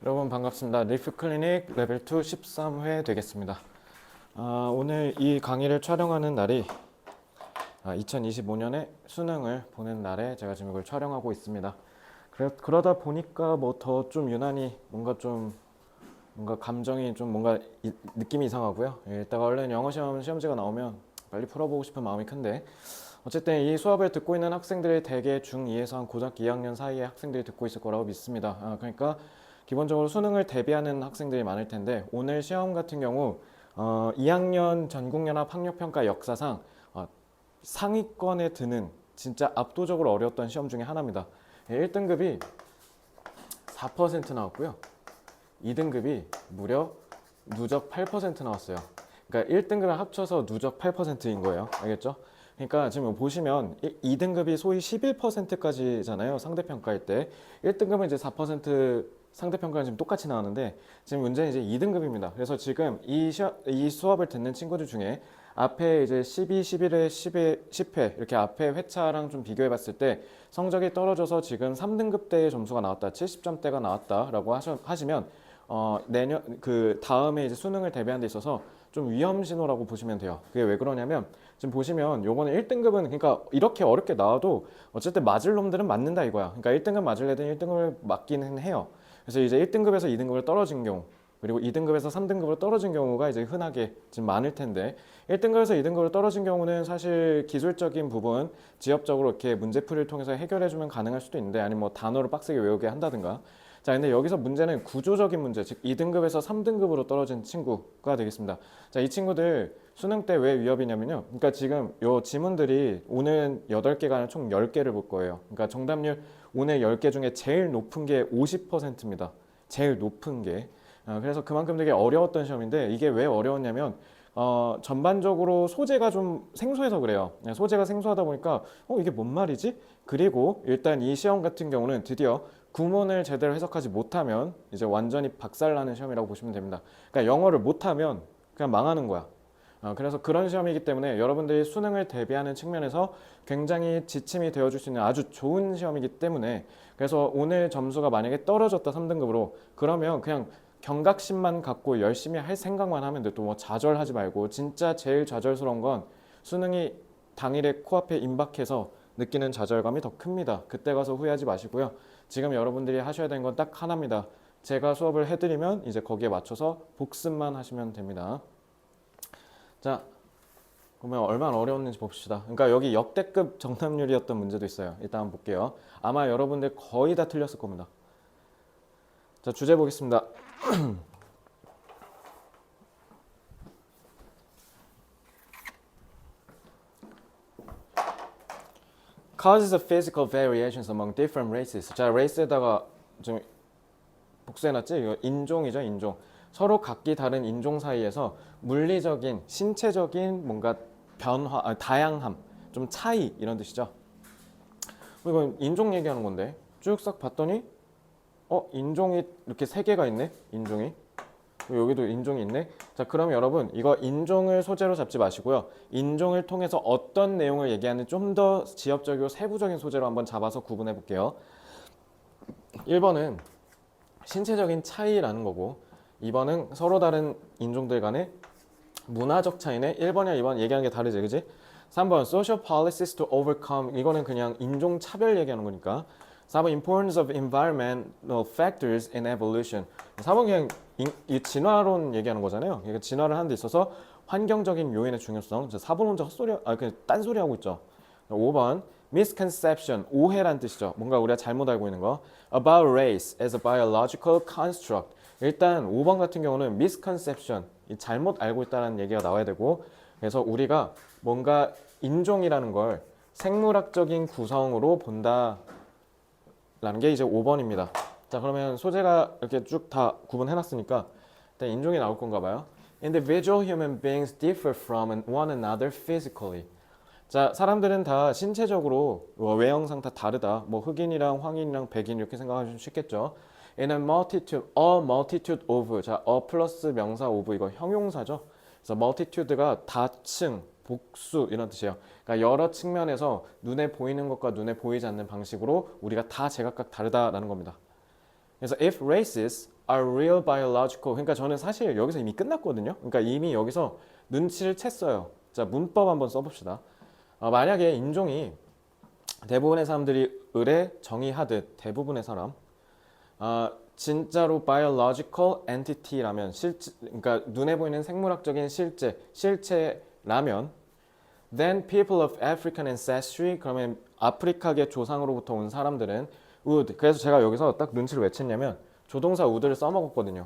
여러분 반갑습니다. 리프 클리닉 레벨 2 13회 되겠습니다. 오늘 이 강의를 촬영하는 날이 2025년에 수능을 보는 날에 제가 지금 이걸 촬영하고 있습니다. 그러다 보니까 뭐 더 좀 유난히 뭔가 감정이 좀 뭔가 느낌이 이상하고요. 이따가 얼른 영어 시험지가 나오면 빨리 풀어보고 싶은 마음이 큰데 어쨌든 이 수업을 듣고 있는 학생들이 대개 중2에서 한 고등학교 2학년 사이의 학생들이 듣고 있을 거라고 믿습니다. 그러니까 기본적으로 수능을 대비하는 학생들이 많을 텐데 오늘 시험 같은 경우 2학년 전국연합 학력평가 역사상 상위권에 드는 진짜 압도적으로 어려웠던 시험 중에 하나입니다. 1등급이 4% 나왔고요. 2등급이 무려 누적 8% 나왔어요. 그러니까 1등급을 합쳐서 누적 8%인 거예요. 알겠죠? 그러니까 지금 보시면 2등급이 소위 11%까지잖아요. 상대평가일 때. 1등급은 이제 4% 상대평가는 지금 똑같이 나왔는데 지금 문제는 이제 2등급입니다. 그래서 지금 이 수업을 듣는 친구들 중에 앞에 이제 12, 11회, 10회 이렇게 앞에 회차랑 좀 비교해 봤을 때 성적이 떨어져서 지금 3등급대의 점수가 나왔다. 70점대가 나왔다라고 하시면 내년 그 다음에 이제 수능을 대비하는 데 있어서 좀 위험 신호라고 보시면 돼요. 그게 왜 그러냐면 지금 보시면 요거는 1등급은 그러니까 이렇게 어렵게 나와도 어쨌든 맞을 놈들은 맞는다 이거야. 그러니까 1등급 맞을 애들은 1등급을 맞기는 해요. 그래서 이제 1등급에서 2등급을 떨어진 경우 그리고 2등급에서 3등급으로 떨어진 경우가 이제 흔하게 지금 많을 텐데 1등급에서 2등급으로 떨어진 경우는 사실 기술적인 부분 지엽적으로 이렇게 문제풀이를 통해서 해결해주면 가능할 수도 있는데 아니면 뭐 단어를 빡세게 외우게 한다든가 자, 근데 여기서 문제는 구조적인 문제, 즉 2등급에서 3등급으로 떨어진 친구가 되겠습니다. 자, 이 친구들 수능 때 왜 위협이냐면요. 그러니까 지금 요 지문들이 오늘 8개가 아니라 총 10개를 볼 거예요. 그러니까 정답률 오늘 10개 중에 제일 높은 게 50%입니다. 제일 높은 게. 그래서 그만큼 되게 어려웠던 시험인데 이게 왜 어려웠냐면 전반적으로 소재가 좀 생소해서 그래요. 소재가 생소하다 보니까 이게 뭔 말이지? 그리고 일단 이 시험 같은 경우는 드디어 구문을 제대로 해석하지 못하면 이제 완전히 박살나는 시험이라고 보시면 됩니다. 그러니까 영어를 못하면 그냥 망하는 거야. 그래서 그런 시험이기 때문에 여러분들이 수능을 대비하는 측면에서 굉장히 지침이 되어줄 수 있는 아주 좋은 시험이기 때문에 그래서 오늘 점수가 만약에 떨어졌다 3등급으로 그러면 그냥 경각심만 갖고 열심히 할 생각만 하면 돼. 또 뭐 좌절하지 말고 진짜 제일 좌절스러운 건 수능이 당일에 코앞에 임박해서 느끼는 좌절감이 더 큽니다. 그때 가서 후회하지 마시고요. 지금 여러분들이 하셔야 되는 건 딱 하나입니다. 제가 수업을 해드리면 이제 거기에 맞춰서 복습만 하시면 됩니다. 자, 그러면 얼마나 어려웠는지 봅시다. 그러니까 여기 역대급 정답률이었던 문제도 있어요. 일단 한번 볼게요. 아마 여러분들 거의 다 틀렸을 겁니다. 자, 주제 보겠습니다. Causes of physical variations among different races. 자, race에다가 좀 복수해놨지? 이거 인종이죠, 인종. 서로 각기 다른 인종 사이에서 물리적인, 신체적인 뭔가 변화, 다양함, 좀 차이 이런 뜻이죠. 이건 인종 얘기하는 건데 쭉 싹 봤더니 인종이 이렇게 세 개가 있네, 인종이. 여기도 인종이 있네. 자, 그럼 여러분 이거 인종을 소재로 잡지 마시고요. 인종을 통해서 어떤 내용을 얘기하는 좀 더 지엽적이고 세부적인 소재로 한번 잡아서 구분해 볼게요. 1번은 신체적인 차이라는 거고 2번은 서로 다른 인종들 간의 문화적 차이네. 1번이랑 2번 얘기하는 게 다르지, 그지? 3번 social policies to overcome 이거는 그냥 인종 차별 얘기하는 거니까 4번 importance of environmental factors in evolution 4번 그냥 이 진화론 얘기하는 거잖아요. 그러니까 진화를 하는 데 있어서 환경적인 요인의 중요성 4번 혼자 헛소리 그냥 딴소리 하고 있죠. 5번 misconception 오해란 뜻이죠. 뭔가 우리가 잘못 알고 있는 거 about race as a biological construct 일단 5번 같은 경우는 misconception 잘못 알고 있다는 얘기가 나와야 되고 그래서 우리가 뭔가 인종이라는 걸 생물학적인 구성으로 본다라는 게 이제 5번입니다. 자, 그러면 소재가 이렇게 쭉 다 구분해놨으니까 일단 인종이 나올 건가 봐요. Individual human beings differ from one another physically. 자, 사람들은 다 신체적으로 외형상 다 다르다. 뭐 흑인이랑 황인이랑 백인 이렇게 생각하시면 쉽겠죠. In a multitude of. 자, a 플러스 명사 of 이거 형용사죠. 그래서 multitude가 다층, 복수 이런 뜻이에요. 그러니까 여러 측면에서 눈에 보이는 것과 눈에 보이지 않는 방식으로 우리가 다 제각각 다르다라는 겁니다. 그래서 if races are real biological. 그러니까 저는 사실 여기서 이미 끝났거든요. 그러니까 이미 여기서 눈치를 챘어요. 자, 문법 한번 써봅시다. 만약에 인종이 대부분의 사람들이 을에 정의하듯 대부분의 사람 진짜로 biological entity라면 그러니까 눈에 보이는 생물학적인 실체라면 then people of African ancestry 그러면 아프리카계 조상으로부터 온 사람들은 would 그래서 제가 여기서 딱 눈치를 왜 챘냐면 조동사 would를 써먹었거든요.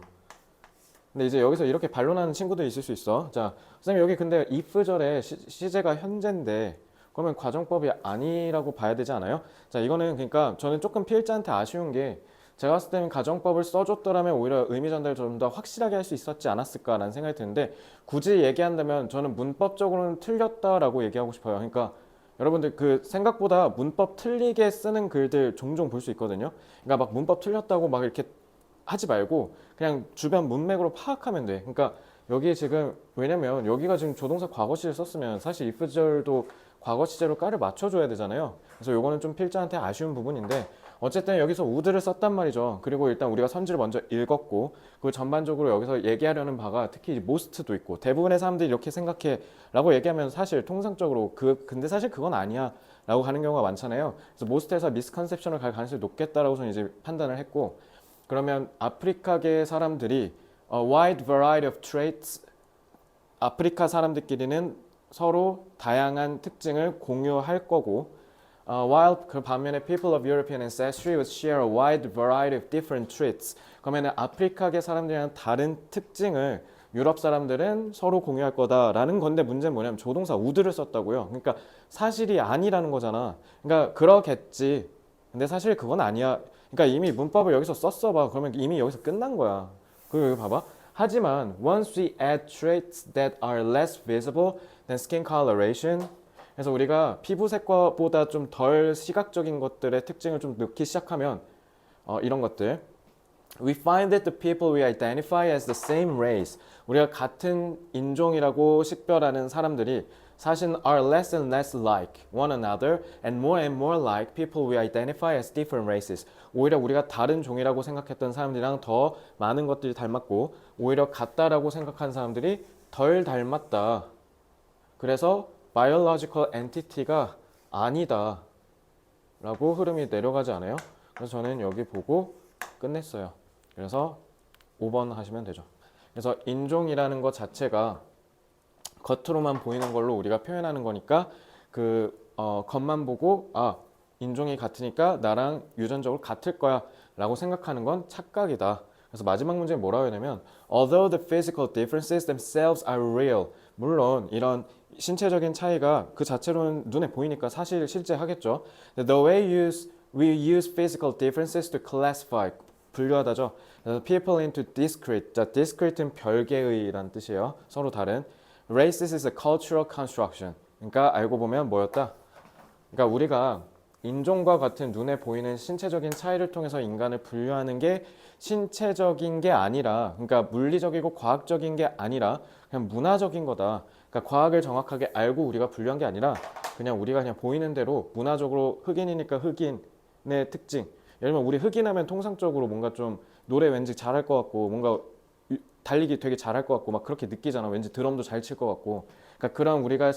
근데 이제 여기서 이렇게 반론하는 친구들이 있을 수 있어. 자, 선생님 여기 근데 if절에 시제가 현재인데 그러면 과정법이 아니라고 봐야 되지 않아요? 자, 이거는 그러니까 저는 조금 필자한테 아쉬운 게 제가 봤을 때는 가정법을 써줬더라면 오히려 의미 전달을 좀 더 확실하게 할 수 있었지 않았을까라는 생각이 드는데 굳이 얘기한다면 저는 문법적으로는 틀렸다라고 얘기하고 싶어요. 그러니까 여러분들 그 생각보다 문법 틀리게 쓰는 글들 종종 볼 수 있거든요. 그러니까 막 문법 틀렸다고 막 이렇게 하지 말고 그냥 주변 문맥으로 파악하면 돼. 그러니까 여기 지금 왜냐면 여기가 지금 조동사 과거 시를 썼으면 사실 if절도 과거 시제로 깔을 맞춰줘야 되잖아요. 그래서 요거는 좀 필자한테 아쉬운 부분인데 어쨌든 여기서 would를 썼단 말이죠. 그리고 일단 우리가 선지를 먼저 읽었고 그 전반적으로 여기서 얘기하려는 바가 특히 most도 있고 대부분의 사람들이 이렇게 생각해 라고 얘기하면 사실 통상적으로 근데 사실 그건 아니야 라고 하는 경우가 많잖아요. 그래서 most에서 misconception을 갈 가능성이 높겠다라고 저는 이제 판단을 했고 그러면 아프리카계 사람들이 a wide variety of traits 아프리카 사람들끼리는 서로 다양한 특징을 공유할 거고 while 그 반면에 people of European ancestry would share a wide variety of different traits 그러면 아프리카계 사람들이랑 다른 특징을 유럽 사람들은 서로 공유할 거다라는 건데 문제는 뭐냐면 조동사 would를 썼다고요. 그러니까 사실이 아니라는 거잖아. 그러니까 그러겠지. 근데 사실 그건 아니야. 그러니까 이미 문법을 여기서 썼어 봐. 그러면 이미 여기서 끝난 거야. 그리고 여기 봐봐. 하지만 once we add traits that are less visible than skin coloration 그래서 우리가 피부색보다 좀 덜 시각적인 것들의 특징을 좀 넣기 시작하면 이런 것들 We find that the people we identify as the same race 우리가 같은 인종이라고 식별하는 사람들이 사실 are less and less like one another and more like people we identify as different races 오히려 우리가 다른 종이라고 생각했던 사람들이랑 더 많은 것들이 닮았고 오히려 같다라고 생각한 사람들이 덜 닮았다. 그래서 biological entity가 아니다 라고 흐름이 내려가지 않아요? 그래서 저는 여기 보고 끝냈어요. 그래서 5번 하시면 되죠. 그래서 인종이라는 것 자체가 겉으로만 보이는 걸로 우리가 표현하는 거니까 겉만 보고 인종이 같으니까 나랑 유전적으로 같을 거야 라고 생각하는 건 착각이다. 그래서 마지막 문제는 뭐라고 하냐면 Although the physical differences themselves are real 물론 이런 신체적인 차이가 그 자체로는 눈에 보이니까 사실 실제 하겠죠. The way we use physical differences to classify 분류하다죠. 그래서 people into discrete. 자, discrete는 별개의란 뜻이에요. 서로 다른. Races is a cultural construction. 그러니까 알고 보면 뭐였다? 그러니까 우리가 인종과 같은 눈에 보이는 신체적인 차이를 통해서 인간을 분류하는 게 신체적인 게 아니라 그러니까 물리적이고 과학적인 게 아니라 그냥 문화적인 거다. 그러니까 과학을 정확하게 알고 우리가 분류한 게 아니라 그냥 우리가 그냥 보이는 대로 문화적으로 흑인이니까 흑인의 특징. 예를 들면 우리 흑인 하면 통상적으로 뭔가 좀 노래 왠지 잘할 것 같고 뭔가 달리기 되게 잘할 것 같고 막 그렇게 느끼잖아. 왠지 드럼도 잘 칠 것 같고. 그러니까 그런 우리가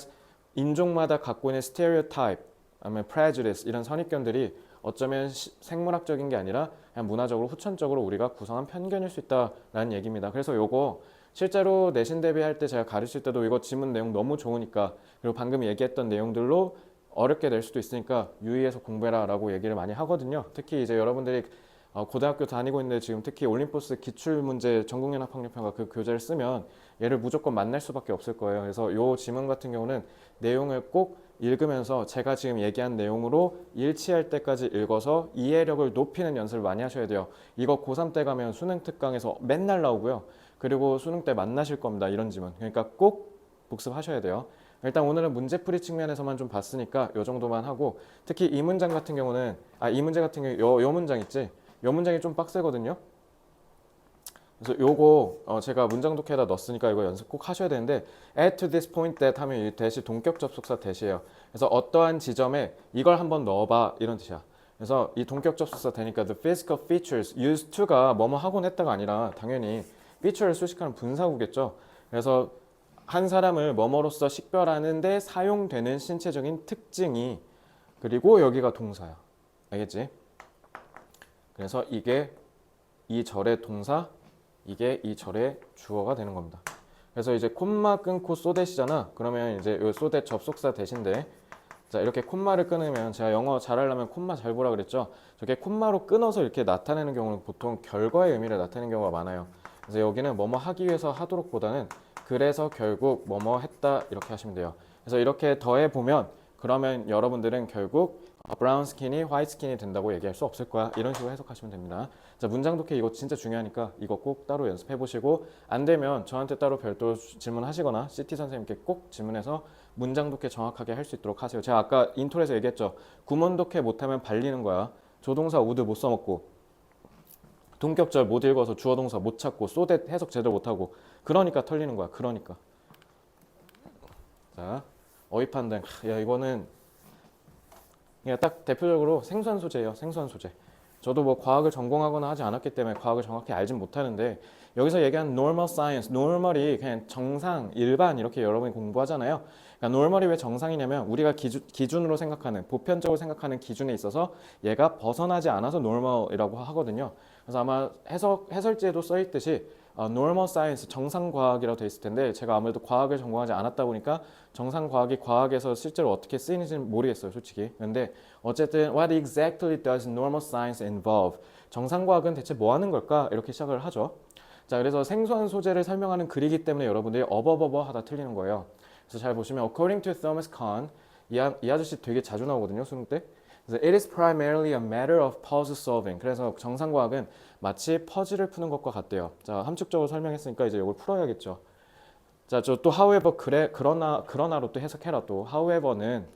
인종마다 갖고 있는 스테레오타입 아니면 prejudice 이런 선입견들이 어쩌면 생물학적인 게 아니라 그냥 문화적으로 후천적으로 우리가 구성한 편견일 수 있다라는 얘기입니다. 그래서 요거 실제로 내신 대비할 때 제가 가르칠 때도 이거 지문 내용 너무 좋으니까 그리고 방금 얘기했던 내용들로 어렵게 낼 수도 있으니까 유의해서 공부해라 라고 얘기를 많이 하거든요. 특히 이제 여러분들이 고등학교 다니고 있는데 지금 특히 올림포스 기출문제 전국연합학력평가 그 교재를 쓰면 얘를 무조건 만날 수밖에 없을 거예요. 그래서 요 지문 같은 경우는 내용을 꼭 읽으면서 제가 지금 얘기한 내용으로 일치할 때까지 읽어서 이해력을 높이는 연습을 많이 하셔야 돼요. 이거 고3 때 가면 수능 특강에서 맨날 나오고요. 그리고 수능 때 만나실 겁니다. 이런 지문. 그러니까 꼭 복습하셔야 돼요. 일단 오늘은 문제풀이 측면에서만 좀 봤으니까 요 정도만 하고 특히 이 문장 같은 경우는 이 문제 같은 경우 요 문장 있지? 요 문장이 좀 빡세거든요. 그래서 요거 제가 문장 독해에다 넣었으니까 이거 연습 꼭 하셔야 되는데 add to this point that 하면 이 대시 동격 접속사 대시예요. 그래서 어떠한 지점에 이걸 한번 넣어봐 이런 뜻이야. 그래서 이 동격 접속사 되니까 the physical features used to가 뭐뭐 하곤 했다가 아니라 당연히 feature를 수식하는 분사구겠죠. 그래서 한 사람을 뭐뭐로써 식별하는데 사용되는 신체적인 특징이 그리고 여기가 동사야. 알겠지? 그래서 이게 이 절의 동사, 이게 이 절의 주어가 되는 겁니다. 그래서 이제 콤마 끊고 소댓이잖아. 그러면 이제 이 소댓 접속사 대신데 자 이렇게 콤마를 끊으면 제가 영어 잘하려면 콤마 잘 보라 그랬죠. 저게 콤마로 끊어서 이렇게 나타내는 경우는 보통 결과의 의미를 나타내는 경우가 많아요. 그래서 여기는 뭐뭐 하기 위해서 하도록 보다는 그래서 결국 뭐뭐 했다 이렇게 하시면 돼요. 그래서 이렇게 더해 보면 그러면 여러분들은 결국 브라운 스킨이 화이트 스킨이 된다고 얘기할 수 없을 거야. 이런 식으로 해석하시면 됩니다. 자, 문장 독해 이거 진짜 중요하니까 이거 꼭 따로 연습해 보시고 안 되면 저한테 따로 별도로 질문하시거나 CT 선생님께 꼭 질문해서 문장 독해 정확하게 할 수 있도록 하세요. 제가 아까 인트로에서 얘기했죠. 구문 독해 못하면 발리는 거야. 조동사 우드 못 써먹고 동격절 못 읽어서 주어 동사 못 찾고 소댓 해석 제대로 못하고 그러니까 털리는 거야. 그러니까. 자, 어휘 판단. 야, 이거는 그냥 딱 대표적으로 생소한 소재예요. 생소한 소재. 저도 뭐 과학을 전공하거나 하지 않았기 때문에 과학을 정확히 알진 못하는데 여기서 얘기한 normal science, normal이 그냥 정상, 일반 이렇게 여러분이 공부하잖아요. 그러니까 normal이 왜 정상이냐면 우리가 기준으로 생각하는, 보편적으로 생각하는 기준에 있어서 얘가 벗어나지 않아서 normal이라고 하거든요. 그래서 아마 해설지에도 써있듯이 normal science, 정상과학이라고 돼 있을 텐데 제가 아무래도 과학을 전공하지 않았다 보니까 정상과학이 과학에서 실제로 어떻게 쓰이는지는 모르겠어요, 솔직히. 근데 어쨌든 what exactly does normal science involve? 정상과학은 대체 뭐 하는 걸까? 이렇게 시작을 하죠. 자, 그래서 생소한 소재를 설명하는 글이기 때문에 여러분들이 어버버버 하다 틀리는 거예요. 그래서 잘 보시면 according to Thomas Kahn 이 아저씨 되게 자주 나오거든요, 수능 때. 그래서 it is primarily a matter of puzzle solving. 그래서 정상과학은 마치 퍼즐을 푸는 것과 같대요. 자, 함축적으로 설명했으니까 이제 이걸 풀어야겠죠. 자, 저 또 however 그러나로 또 해석해라 또. however는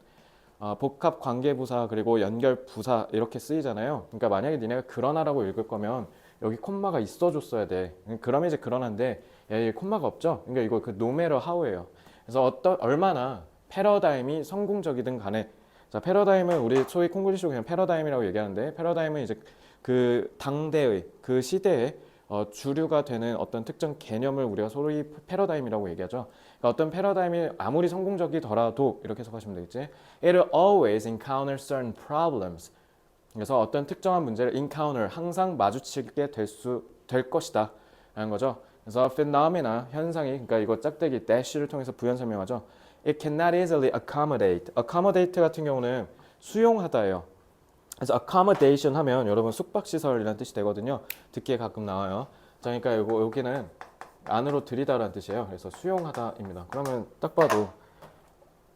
복합 관계부사 그리고 연결 부사 이렇게 쓰이잖아요. 그러니까 만약에 니네가 그러나라고 읽을 거면 여기 콤마가 있어줬어야 돼. 그러면 이제 그러나인데 이 콤마가 없죠. 그러니까 이거 그 no matter how예요. 그래서 얼마나 패러다임이 성공적이든 간에 자, 패러다임은 우리 소위 콩글리시로 그냥 패러다임이라고 얘기하는데 패러다임은 이제 그 당대의 그 시대의 주류가 되는 어떤 특정 개념을 우리가 소위 패러다임이라고 얘기하죠. 그러니까 어떤 패러다임이 아무리 성공적이더라도 이렇게 해석하시면 되겠지. It will always encounter certain problems. 그래서 어떤 특정한 문제를 encounter 항상 마주치게 될 것이다 라는 거죠. 그래서 phenomena 현상이 그러니까 이거 짝대기 dash를 통해서 부연 설명하죠. It cannot easily accommodate. accommodate 같은 경우는 수용하다예요. 그래서 accommodation 하면 여러분 숙박시설이라는 뜻이 되거든요. 듣기에 가끔 나와요. 자, 그러니까 여기는 안으로 들이다라는 뜻이에요. 그래서 수용하다입니다. 그러면 딱 봐도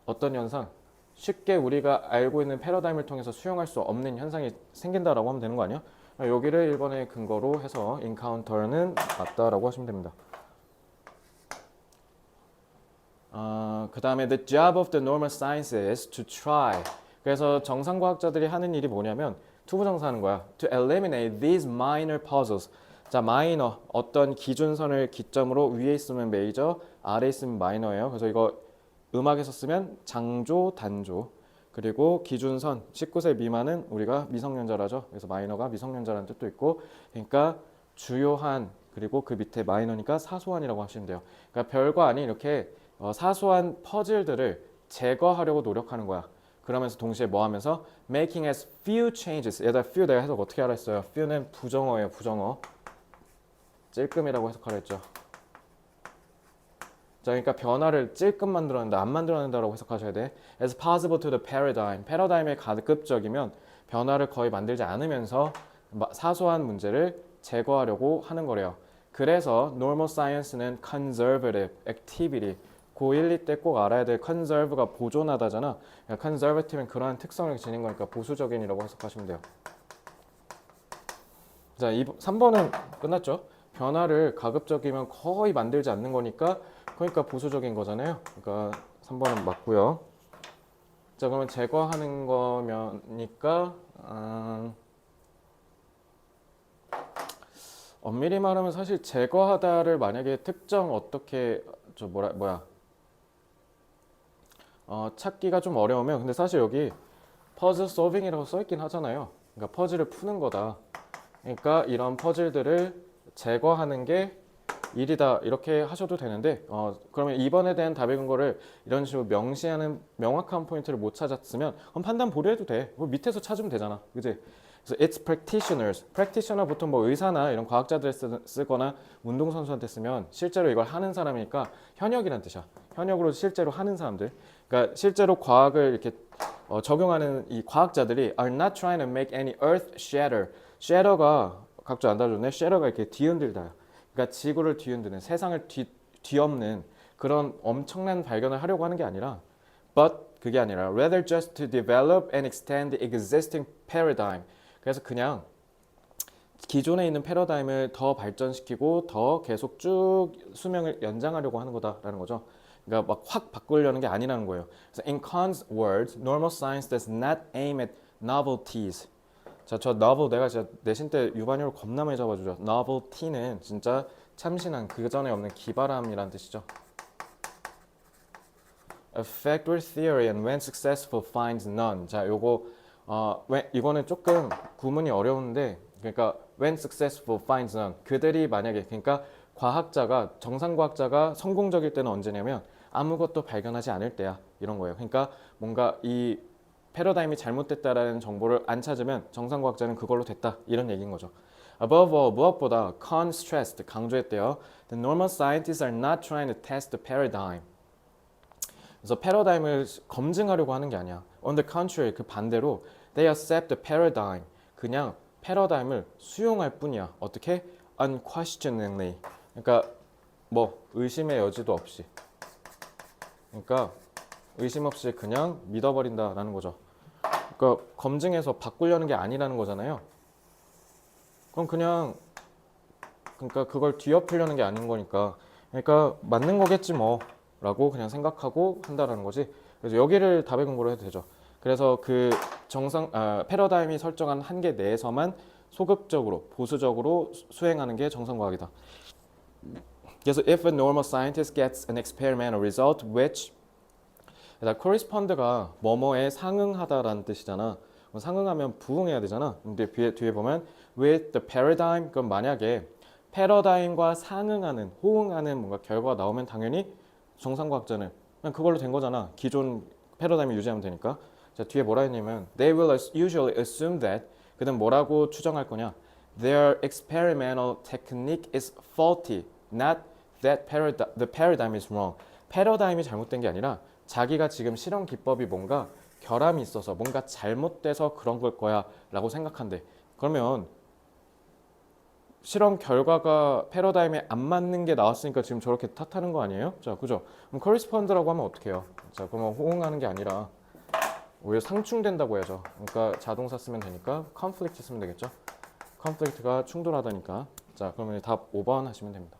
어떤 현상? 쉽게 우리가 알고 있는 패러다임을 통해서 수용할 수 없는 현상이 생긴다라고 하면 되는 거 아니야? 여기를 1번의 근거로 해서 encounter는 맞다라고 하시면 됩니다. 그 다음에 the job of the normal science is to try. 그래서 정상과학자들이 하는 일이 뭐냐면 투부정사하는 거야. To eliminate these minor puzzles. 자, 마이너 어떤 기준선을 기점으로 위에 있으면 메이저, 아래에 있으면 마이너예요. 그래서 이거 음악에서 쓰면 장조, 단조. 그리고 기준선 19세 미만은 우리가 미성년자라죠. 그래서 마이너가 미성년자라는 뜻도 있고, 그러니까 주요한 그리고 그 밑에 마이너니까 사소한이라고 하시면 돼요. 그러니까 별거 아닌 이렇게 사소한 퍼즐들을 제거하려고 노력하는 거야. 그러면서 동시에 뭐 하면서 making as few changes. 얘들아 few 내가 해석 어떻게 하라 했어요? few는 부정어예요. 부정어. 찔끔이라고 해석하라 했죠. 자, 그러니까 변화를 찔끔 만들어낸다, 안 만들어낸다라고 해석하셔야 돼. as possible to the paradigm. 패러다임에 가급적이면 변화를 거의 만들지 않으면서 사소한 문제를 제거하려고 하는 거래요. 그래서 normal science는 conservative activity. 고1, 2 때 꼭 알아야 될 conserve가 보존하다잖아. conservative는 그러한 특성을 지닌 거니까 보수적인이라고 해석하시면 돼요. 자, 3번은 끝났죠. 변화를 가급적이면 거의 만들지 않는 거니까 그러니까 보수적인 거잖아요. 그러니까 3번은 맞고요. 자, 그러면 제거하는 거니까 엄밀히 말하면 사실 제거하다를 만약에 특정 어떻게 찾기가 좀 어려우면 근데 사실 여기 퍼즐 솔빙이라고 써있긴 하잖아요. 그러니까 퍼즐을 푸는 거다. 그러니까 이런 퍼즐들을 제거하는 게 일이다. 이렇게 하셔도 되는데 그러면 2번에 대한 답의 근거를 이런 식으로 명시하는 명확한 포인트를 못 찾았으면 그럼 판단 보류해도 돼. 밑에서 찾으면 되잖아. 그지? 그래서 it's practitioners. practitioner 보통 뭐 의사나 이런 과학자들 쓰거나 운동선수한테 쓰면 실제로 이걸 하는 사람이니까 현역이란 뜻이야. 현역으로 실제로 하는 사람들. 그러니까 실제로 과학을 이렇게 적용하는 이 과학자들이 are not trying to make any earth shatter. shatter가 각자 안 다뤄줬네. shatter가 이렇게 뒤흔들다. 그러니까 지구를 뒤흔드는 세상을 뒤엎는 그런 엄청난 발견을 하려고 하는 게 아니라 but 그게 아니라 rather just to develop and extend the existing paradigm. 그래서 그냥 기존에 있는 패러다임을 더 발전시키고 더 계속 쭉 수명을 연장하려고 하는 거다라는 거죠. 그러니까 막 확 바꾸려는 게 아니라는 거예요. 그래서 in Kahn's words, normal science does not aim at novelties. 자, 저 novel 내가 진짜 내신 때 유반유를 겁나 많이 잡아주죠. novelty는 진짜 참신한 그 전에 없는 기발함이란 뜻이죠. A fact or theory and when successful finds none. 자, 이거는 조금 구문이 어려운데 그러니까 when successful finds none. 그들이 만약에 그러니까 정상 과학자가 성공적일 때는 언제냐면 아무것도 발견하지 않을 때야. 이런 거예요. 그러니까 뭔가 이 패러다임이 잘못됐다라는 정보를 안 찾으면 정상 과학자는 그걸로 됐다. 이런 얘기인 거죠. Above all, 무엇보다 Kahn stressed, 강조했대요. The normal scientists are not trying to test the paradigm. 그래서 패러다임을 검증하려고 하는 게 아니야. On the contrary, 그 반대로 they accept the paradigm. 그냥 패러다임을 수용할 뿐이야. 어떻게? Unquestioningly. 그러니까 뭐 의심의 여지도 없이. 그러니까 의심 없이 그냥 믿어버린다라는 거죠. 그러니까 검증해서 바꾸려는 게 아니라는 거잖아요. 그럼 그러니까 그걸 뒤엎으려는 게 아닌 거니까 그러니까 맞는 거겠지 뭐라고 그냥 생각하고 한다라는 거지. 그래서 여기를 답의 근거로 해도 되죠. 그래서 그 패러다임이 설정한 한계 내에서만 소극적으로 보수적으로 수행하는 게 정상과학이다. 그래서 if a normal scientist gets an experimental result which correspond가 뭐뭐에 상응하다라는 뜻이잖아. 상응하면 부응해야 되잖아. 근데 뒤에 보면 with the paradigm 그럼 만약에 패러다임과 상응하는 호응하는 뭔가 결과가 나오면 당연히 정상과학자는 그냥 그걸로 된 거잖아. 기존 패러다임을 유지하면 되니까. 자, 뒤에 뭐라 했냐면 they will usually assume that 그는 뭐라고 추정할 거냐. Their experimental technique is faulty, not that the paradigm is wrong. 패러다임이 잘못된 게 아니라 자기가 지금 실험 기법이 뭔가 결함이 있어서 뭔가 잘못돼서 그런 걸 거야 라고 생각한대. 그러면 실험 결과가 패러다임에 안 맞는 게 나왔으니까 지금 저렇게 탓하는 거 아니에요? 자, 그죠? 그럼 correspond라고 하면 어떻게 해요? 자, 그러면 호응하는 게 아니라 오히려 상충된다고 해야죠. 그러니까 자동사 쓰면 되니까 conflict 쓰면 되겠죠? conflict가 충돌하다니까. 자, 그러면 답 5번 하시면 됩니다.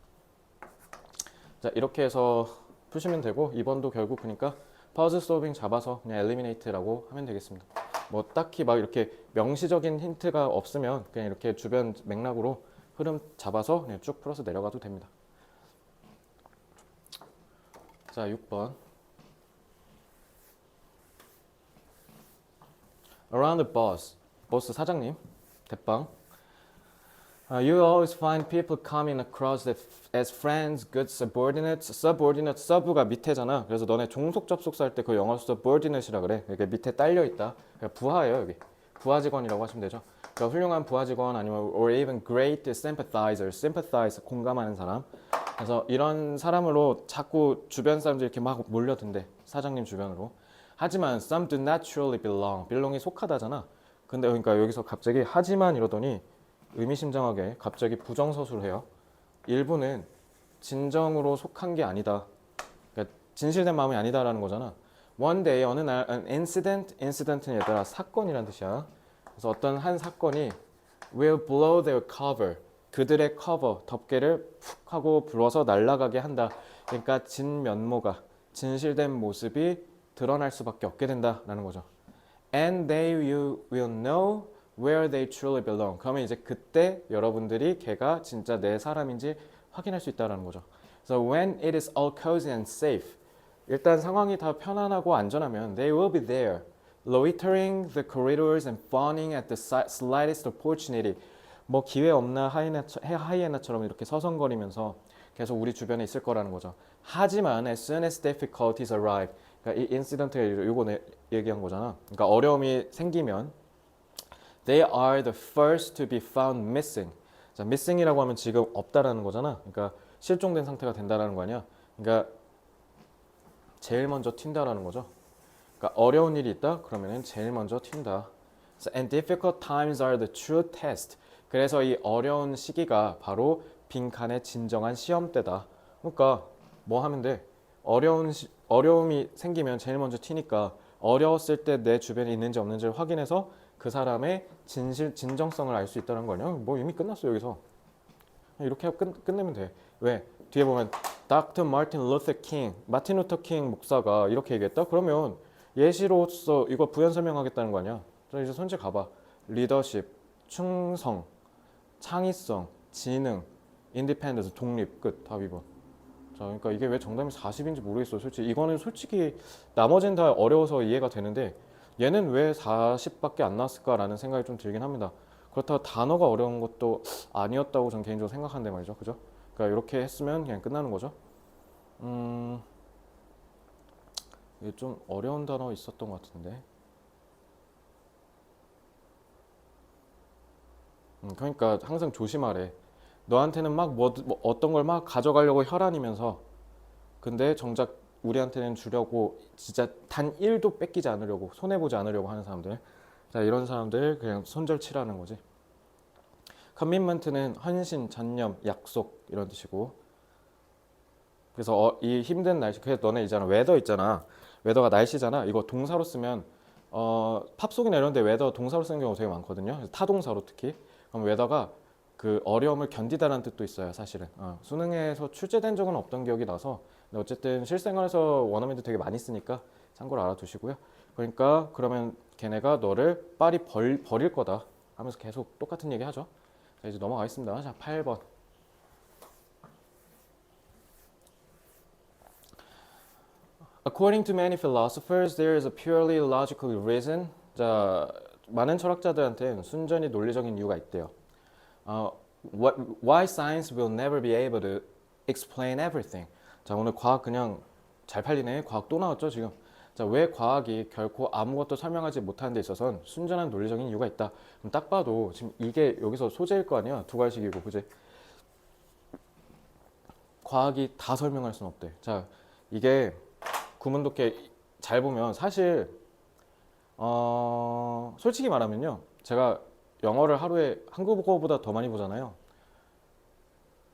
자, 이렇게 해서 푸시면 되고 2번도 결국 그러니까 퍼즐 솔빙 잡아서 그냥 엘리미네이트라고 하면 되겠습니다. 뭐 딱히 막 이렇게 명시적인 힌트가 없으면 그냥 이렇게 주변 맥락으로 흐름 잡아서 그냥 쭉 풀어서 내려가도 됩니다. 자, 6번. Around the boss. 보스 사장님. 대빵. You always find people coming across as friends, good subordinates. subordinate, sub가 밑에잖아. 그래서 너네 종속 접속사 할 때 그 영어 subordinate이라 그래. 이게 밑에 딸려 있다. 그러니까 부하예요, 여기. 부하 직원이라고 하시면 되죠. 그러니까 훌륭한 부하 직원 아니면 or even great sympathizer, sympathize 공감하는 사람. 그래서 이런 사람으로 자꾸 주변 사람들이 이렇게 막 몰려든대. 사장님 주변으로. 하지만 some do not truly belong이 속하다잖아. 근데 그러니까 여기서 갑자기 하지만 이러더니 의미심장하게 갑자기 부정서술을 해요. 일부는 진정으로 속한 게 아니다. 그러니까 진실된 마음이 아니다라는 거잖아. One day 어느 날 an incident는 얘들아 사건이란 뜻이야. 그래서 어떤 한 사건이 will blow their cover. 그들의 커버, 덮개를 푹 하고 불어서 날아가게 한다. 그러니까 진면모가 진실된 모습이 드러날 수밖에 없게 된다라는 거죠. And you will know where they truly belong. 그러면 이제 그때 여러분들이 걔가 진짜 내 사람인지 확인할 수 있다는 거죠. So when it is all cozy and safe. 일단 상황이 다 편안하고 안전하면 they will be there. loitering the corridors and fawning at the slightest opportunity. 뭐 기회 없나 하이에나처럼 이렇게 서성거리면서 계속 우리 주변에 있을 거라는 거죠. 하지만 as soon as difficulties arrive, 그러니까 이 인시던트가 이거 얘기한 거잖아. 그러니까 어려움이 생기면 they are the first to be found missing. 자, missing이라고 하면 지금 없다라는 거잖아. 그러니까 실종된 상태가 된다라는 거 아니야. 그러니까 제일 먼저 튄다라는 거죠. 그러니까 어려운 일이 있다? 그러면은 제일 먼저 튄다. And difficult times are the true test. 그래서 이 어려운 시기가 바로 빈칸의 진정한 시험 때다. 그러니까 뭐 하면 돼? 어려움이 생기면 제일 먼저 튀니까 어려웠을 때 내 주변에 있는지 없는지를 확인해서 그 사람의 진정성을 알 수 있다는 거 아니야? 뭐 이미 끝났어 여기서. 이렇게 하고 끝내면 돼. 왜? 뒤에 보면 Dr. Martin Luther King, 마틴 루터 킹 목사가 이렇게 얘기했다? 그러면 예시로서 이거 부연 설명하겠다는 거 아니야? 자, 이제 손질 가봐. 리더십, 충성, 창의성, 지능, 인디펜던스, 독립, 끝. 답 2번. 자, 그러니까 이게 왜 정답이 40인지 모르겠어. 솔직히 이거는 솔직히 나머지는 다 어려워서 이해가 되는데 얘는 왜 40밖에 안 나왔을까라는 생각이 좀 들긴 합니다. 그렇다고 단어가 어려운 것도 아니었다고 저는 개인적으로 생각하는데 말이죠. 그죠? 그러니까 이렇게 했으면 그냥 끝나는 거죠. 이게 좀 어려운 단어 있었던 것 같은데. 그러니까 항상 조심하래. 너한테는 막 어떤 걸 막 가져가려고 혈안이면서 근데 정작 우리한테는 주려고 진짜 단 1도 뺏기지 않으려고 손해보지 않으려고 하는 사람들. 자, 이런 사람들 그냥 손절치라는 거지. 커밋먼트는 헌신, 전념, 약속 이런 뜻이고. 그래서 이 힘든 날씨, 그래서 너네 있잖아. 웨더 있잖아. 웨더가 날씨잖아. 이거 동사로 쓰면 팝송이나 이런 데 웨더 동사로 쓰는 경우가 되게 많거든요. 타동사로 특히. 그럼 웨더가 그 어려움을 견디다라는 뜻도 있어요. 사실은. 수능에서 출제된 적은 없던 기억이 나서 근데 어쨌든 실생활에서 원어민도 되게 많이 쓰니까 참고로 알아두시고요. 그러니까 그러면 걔네가 너를 빨리 버릴 거다 하면서 계속 똑같은 얘기 하죠. 자, 이제 넘어가겠습니다. 자, 8번. According to many philosophers, there is a purely logical reason. 자, 많은 철학자들한테는 순전히 논리적인 이유가 있대요. Why science will never be able to explain everything. 자, 오늘 과학 그냥 잘 팔리네. 과학 또 나왔죠, 지금. 자, 왜 과학이 결코 아무것도 설명하지 못하는 데 있어서는 순전한 논리적인 이유가 있다. 그럼 딱 봐도 지금 이게 여기서 소재일 거 아니야? 두 갈식이고, 그지? 과학이 다 설명할 수는 없대. 자, 이게 구문독해 잘 보면 사실 솔직히 말하면요. 제가 영어를 하루에 한국어보다 더 많이 보잖아요.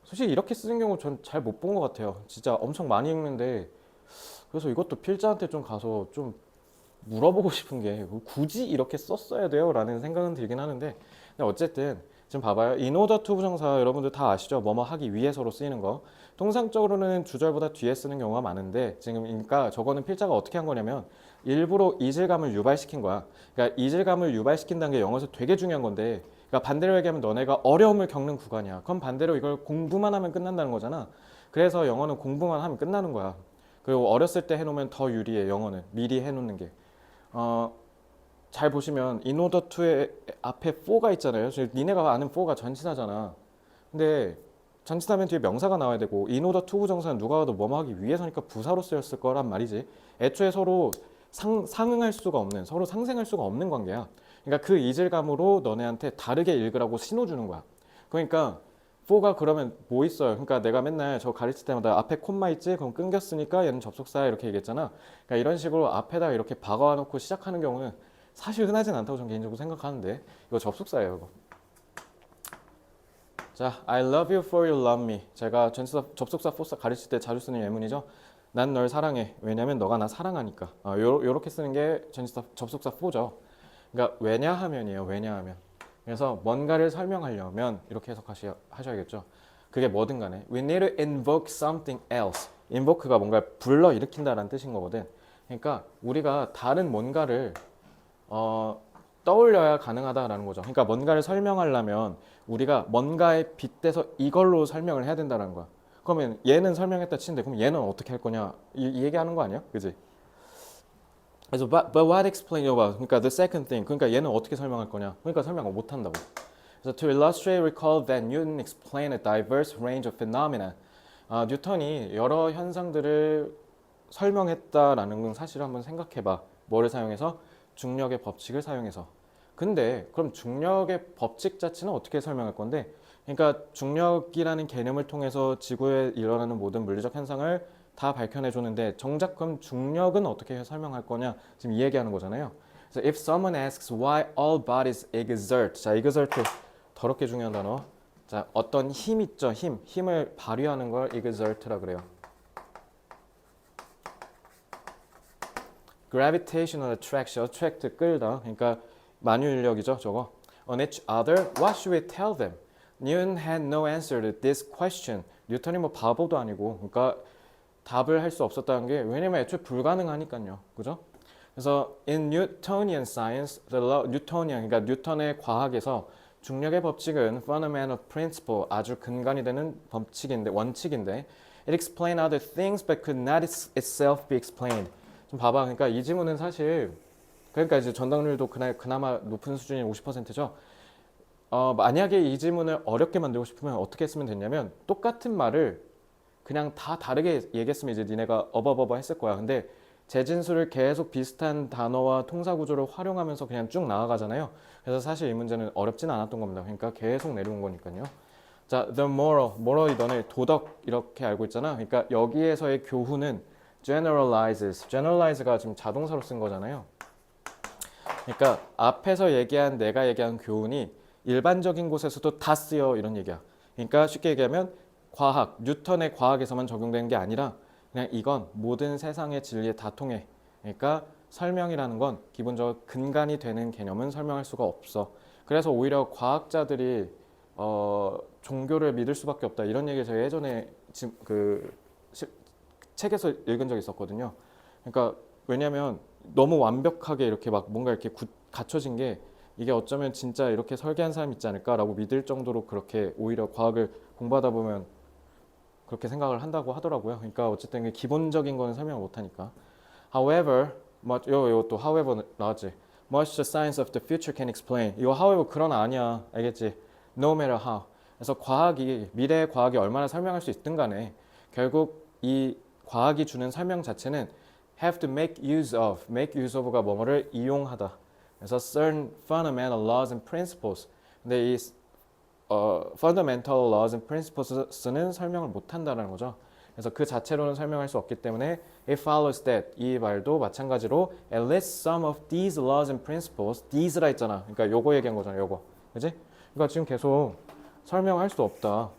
솔직히 이렇게 쓰는 경우 전 잘 못 본 것 같아요. 진짜 엄청 많이 읽는데 그래서 이것도 필자한테 좀 가서 좀 물어보고 싶은 게 굳이 이렇게 썼어야 돼요? 라는 생각은 들긴 하는데 근데 어쨌든 지금 봐봐요. in order to 부정사 여러분들 다 아시죠? 뭐뭐 하기 위해서로 쓰이는 거. 통상적으로는 주절보다 뒤에 쓰는 경우가 많은데 지금 그러니까 저거는 필자가 어떻게 한 거냐면 일부러 이질감을 유발시킨 거야. 그러니까 이질감을 유발시킨다는 게 영어에서 되게 중요한 건데 그러니까 반대로 얘기하면 너네가 어려움을 겪는 구간이야. 그럼 반대로 이걸 공부만 하면 끝난다는 거잖아. 그래서 영어는 공부만 하면 끝나는 거야. 그리고 어렸을 때 해놓으면 더 유리해. 영어는 미리 해놓는 게. 잘 보시면 in order to의 앞에 for가 있잖아요. 니네가 아는 for가 전치사잖아. 근데 전치사면 뒤에 명사가 나와야 되고 in order to 부정사는 누가 와도 뭐뭐 하기 위해서니까 부사로 쓰였을 거란 말이지. 애초에 서로 상응할 수가 없는, 서로 상생할 수가 없는 관계야. 그러니까 그 이질감으로 너네한테 다르게 읽으라고 신호 주는 거야. 그러니까 for가 그러면 뭐 있어요? 그러니까 내가 맨날 저 가르칠 때마다 앞에 콤마 있지? 그럼 끊겼으니까 얘는 접속사야 이렇게 얘기했잖아. 그러니까 이런 식으로 앞에다 이렇게 박아 놓고 시작하는 경우는 사실 흔하진 않다고 저는 개인적으로 생각하는데 이거 접속사예요. 이거. 자, I love you for you love me. 제가 전치사 접속사 포사 가르칠 때 자주 쓰는 예문이죠. 난 널 사랑해. 왜냐면 너가 나 사랑하니까. 요렇게 쓰는 게 전치사 접속사 for죠. 그러니까 왜냐하면이에요. 왜냐하면. 그래서 뭔가를 설명하려면 이렇게 해석하셔야겠죠. 그게 뭐든 간에 we need to invoke something else. invoke가 뭔가 불러 일으킨다라는 뜻인 거거든. 그러니까 우리가 다른 뭔가를 떠올려야 가능하다라는 거죠. 그러니까 뭔가를 설명하려면 우리가 뭔가에 빗대서 이걸로 설명을 해야 된다는 거야. 그러면 얘는 설명했다 치는데 그럼 얘는 어떻게 할 거냐 이 얘기하는 거 아니야? 그지? 그래서 but what explain about 그러니까 the second thing 그러니까 얘는 어떻게 설명할 거냐 그러니까 설명을 못 한다고. 그래서 to illustrate recall that Newton explained a diverse range of phenomena. 뉴턴이 여러 현상들을 설명했다라는 사실을 한번 생각해봐. 뭐를 사용해서? 중력의 법칙을 사용해서. 근데 그럼 중력의 법칙 자체는 어떻게 설명할 건데? 그러니까 중력이라는 개념을 통해서 지구에 일어나는 모든 물리적 현상을 다 밝혀내 주는데 정작 그럼 중력은 어떻게 설명할 거냐? 지금 이 얘기하는 거잖아요. 그래서 if someone asks why all bodies exert. 자, exert 더럽게 중요한 단어. 자, 어떤 힘 있죠? 힘을 발휘하는 걸 exert라 그래요. gravitational attraction, attract 끌다. 그러니까 만유인력이죠, 저거. On each other, what should we tell them? Newton had no answer to this question. 뉴턴이 뭐 바보도 아니고, 그러니까 답을 할 수 없었다는 게 왜냐면 애초에 불가능하니까요, 그죠? 그래서 in Newtonian science, the law, Newtonian, 그러니까 뉴턴의 과학에서 중력의 법칙은 fundamental principle, 아주 근간이 되는 법칙인데 원칙인데, it explained other things but could not itself be explained. 좀 봐봐. 그러니까 이 지문은 사실 그러니까 이제 전답률도 그나마 높은 수준인 50%죠. 만약에 이 지문을 어렵게 만들고 싶으면 어떻게 했으면 됐냐면 똑같은 말을 그냥 다 다르게 얘기했으면 이제 니네가 어버버버 했을 거야. 근데 재진수를 계속 비슷한 단어와 통사 구조를 활용하면서 그냥 쭉 나아가잖아요. 그래서 사실 이 문제는 어렵진 않았던 겁니다. 그러니까 계속 내려온 거니까요. 자, the moral이 너네 도덕 이렇게 알고 있잖아. 그러니까 여기에서의 교훈은 generalizes가 지금 자동사로 쓴 거잖아요. 그러니까 앞에서 내가 얘기한 교훈이 일반적인 곳에서도 다 쓰여 이런 얘기야. 그러니까 쉽게 얘기하면 과학, 뉴턴의 과학에서만 적용되는 게 아니라 그냥 이건 모든 세상의 진리에 다 통해. 그러니까 설명이라는 건 기본적으로 근간이 되는 개념은 설명할 수가 없어. 그래서 오히려 과학자들이 종교를 믿을 수밖에 없다 이런 얘기 제가 예전에 책에서 읽은 적이 있었거든요. 그러니까 왜냐하면 너무 완벽하게 이렇게 막 뭔가 이렇게 갖춰진 게 이게 어쩌면 진짜 이렇게 설계한 사람이 있지 않을까라고 믿을 정도로 그렇게 오히려 과학을 공부하다 보면 그렇게 생각을 한다고 하더라고요. 그러니까 어쨌든 기본적인 거는 설명을 못 하니까. However, 또 however 나왔지. Much the science of the future can explain. 이거 however 그러나 아니야. 알겠지? No matter how. 그래서 미래의 과학이 얼마나 설명할 수 있든 간에 결국 이 과학이 주는 설명 자체는 have to make use of가 뭐뭐를 이용하다. 그래서 certain fundamental laws and principles. 근데 이 fundamental laws and principles는 설명을 못 한다는 거죠. 그래서 그 자체로는 설명할 수 없기 때문에 it follows that 이 말도 마찬가지로 at least some of these laws and principles these라 했잖아. 그러니까 요거 얘기한 거잖아. 요거. 그지? 그러니까 지금 계속 설명할 수 없다.